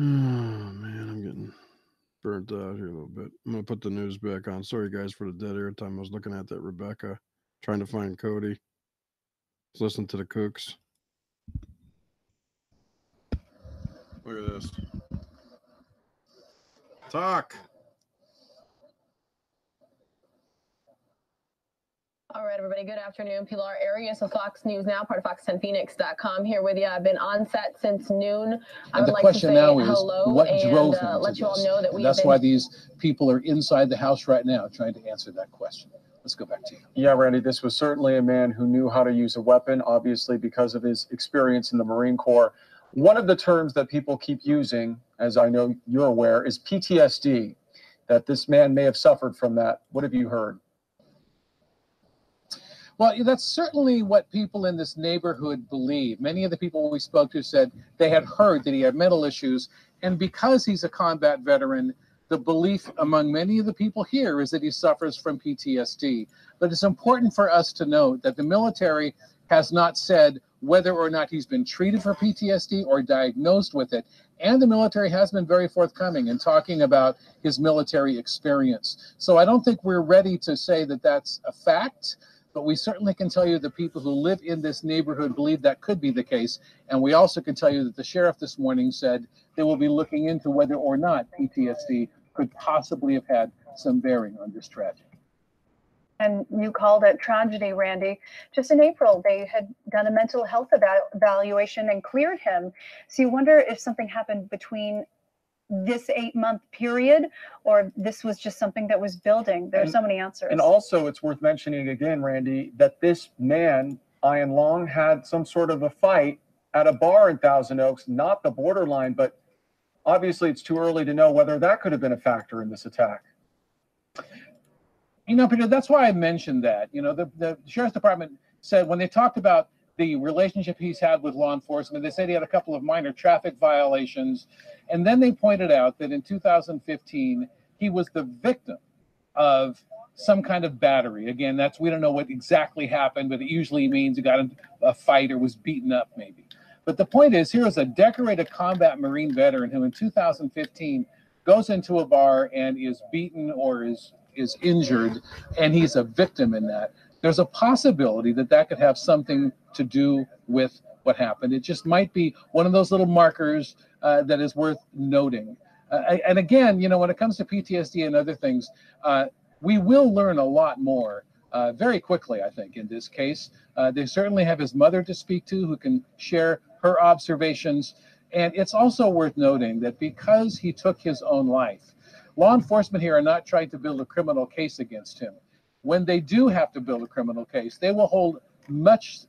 Oh, man, I'm getting burnt out here a little bit. I'm going to put the news back on. Sorry, guys, for the dead air time. I was looking at that Rebecca, trying to find Cody. Let's listen to the Kooks. Look at this. Talk. All right, everybody. Good afternoon. Pilar Arias with Fox News Now, part of Fox10Phoenix.com here with you. I've been on set since noon. I would like to say hello what drove and him let to you all this? know that we That's why these people are inside the house right now trying to answer that question. Let's go back to you. Yeah, Randy, this was certainly a man who knew how to use a weapon, obviously because of his experience in the Marine Corps. One of the terms that people keep using, as I know you're aware, is PTSD, that this man may have suffered from that. What have you heard? Well, that's certainly what people in this neighborhood believe. Many of the people we spoke to said they had heard that he had mental issues. And because he's a combat veteran, the belief among many of the people here is that he suffers from PTSD. But it's important for us to note that the military has not said whether or not he's been treated for PTSD or diagnosed with it. And the military has been very forthcoming in talking about his military experience. So I don't think we're ready to say that that's a fact. But we certainly can tell you the people who live in this neighborhood believe that could be the case. And we also can tell you that the sheriff this morning said they will be looking into whether or not PTSD could possibly have had some bearing on this tragedy. And you called it tragedy, Randy. Just in April, they had done a mental health evaluation and cleared him. So you wonder if something happened between this 8-month period, or this was just something that was building. There are so many answers. And also, it's worth mentioning again, Randy, that this man, Ian Long, had some sort of a fight at a bar in Thousand Oaks, not the borderline, but obviously it's too early to know whether that could have been a factor in this attack. You know, Peter, that's why I mentioned that. You know, the Sheriff's Department said when they talked about the relationship he's had with law enforcement, they said he had a couple of minor traffic violations. And then they pointed out that in 2015, he was the victim of some kind of battery. Again, we don't know what exactly happened, but it usually means he got in a fight or was beaten up maybe. But the point is, here is a decorated combat Marine veteran who in 2015 goes into a bar and is beaten or is injured, and he's a victim in that. There's a possibility that that could have something to do with what happened. It just might be one of those little markers that is worth noting. And again, you know, when it comes to PTSD and other things, we will learn a lot more very quickly, I think, in this case. They certainly have his mother to speak to, who can share her observations. And it's also worth noting that because he took his own life, law enforcement here are not trying to build a criminal case against him. When they do have to build a criminal case, they will hold much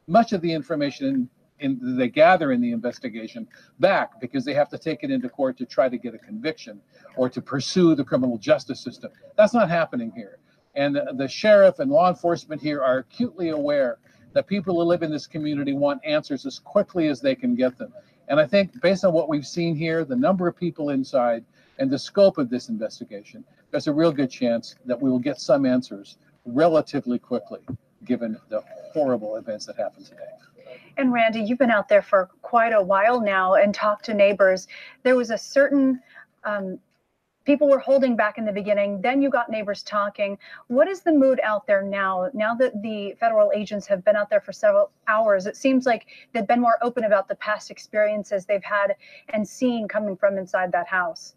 of the information they gather in the investigation back, because they have to take it into court to try to get a conviction or to pursue the criminal justice system. That's not happening here. And the sheriff and law enforcement here are acutely aware that people who live in this community want answers as quickly as they can get them. And I think based on what we've seen here, the number of people inside and the scope of this investigation, there's a real good chance that we will get some answers relatively quickly, given the horrible events that happened today. And Randy, you've been out there for quite a while now and talked to neighbors. There was a certain, people were holding back in the beginning, then you got neighbors talking. What is the mood out there now? Now that the federal agents have been out there for several hours, it seems like they've been more open about the past experiences they've had and seen coming from inside that house.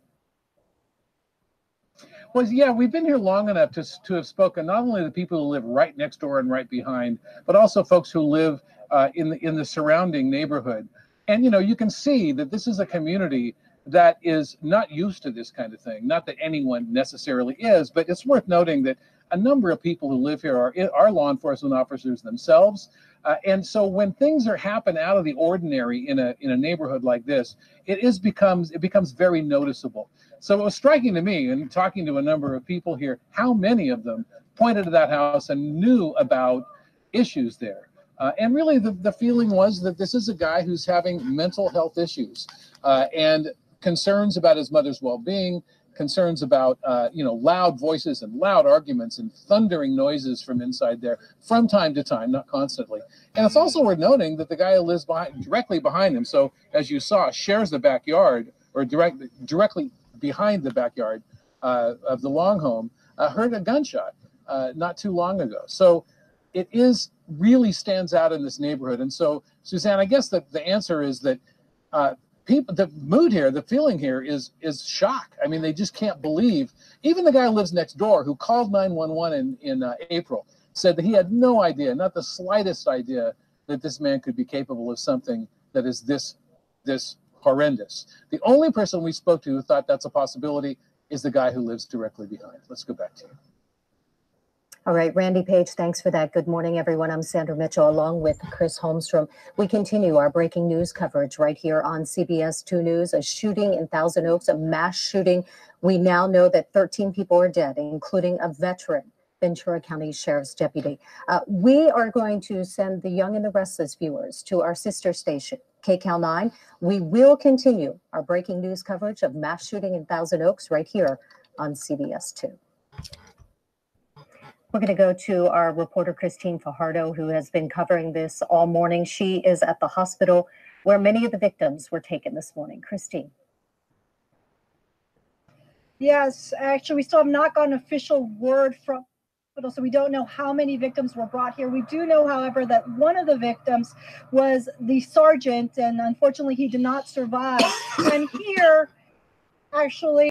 Well, yeah, we've been here long enough to have spoken not only to the people who live right next door and right behind, but also folks who live in the surrounding neighborhood. And, you know, you can see that this is a community that is not used to this kind of thing. Not that anyone necessarily is, but it's worth noting that a number of people who live here are law enforcement officers themselves. And so when things happen out of the ordinary in a neighborhood like this, it becomes very noticeable. So it was striking to me, and talking to a number of people here, how many of them pointed to that house and knew about issues there. And really the feeling was that this is a guy who's having mental health issues and concerns about his mother's well-being, concerns about loud voices and loud arguments and thundering noises from inside there from time to time, not constantly. And it's also worth noting that the guy who lives directly behind him, so as you saw, shares the backyard, or directly behind the backyard of the Long home, heard a gunshot not too long ago. So it really stands out in this neighborhood. And so, Suzanne, I guess that the answer is that the mood here, the feeling here is shock. I mean, they just can't believe. Even the guy who lives next door, who called 911 in April, said that he had no idea, not the slightest idea, that this man could be capable of something that is this horrendous. The only person we spoke to who thought that's a possibility is the guy who lives directly behind. Let's go back to you. All right, Randy Page, thanks for that. Good morning, everyone. I'm Sandra Mitchell, along with Chris Holmstrom. We continue our breaking news coverage right here on CBS 2 News. A shooting in Thousand Oaks, a mass shooting. We now know that 13 people are dead, including a veteran Ventura County Sheriff's deputy. We are going to send the Young and the Restless viewers to our sister station, KCAL 9. We will continue our breaking news coverage of mass shooting in Thousand Oaks right here on CBS 2. We're going to go to our reporter, Christine Fajardo, who has been covering this all morning. She is at the hospital where many of the victims were taken this morning. Christine. Yes, actually, we still have not gotten official word from hospital, so we don't know how many victims were brought here. We do know, however, that one of the victims was the sergeant, and unfortunately, he did not survive. And here, actually,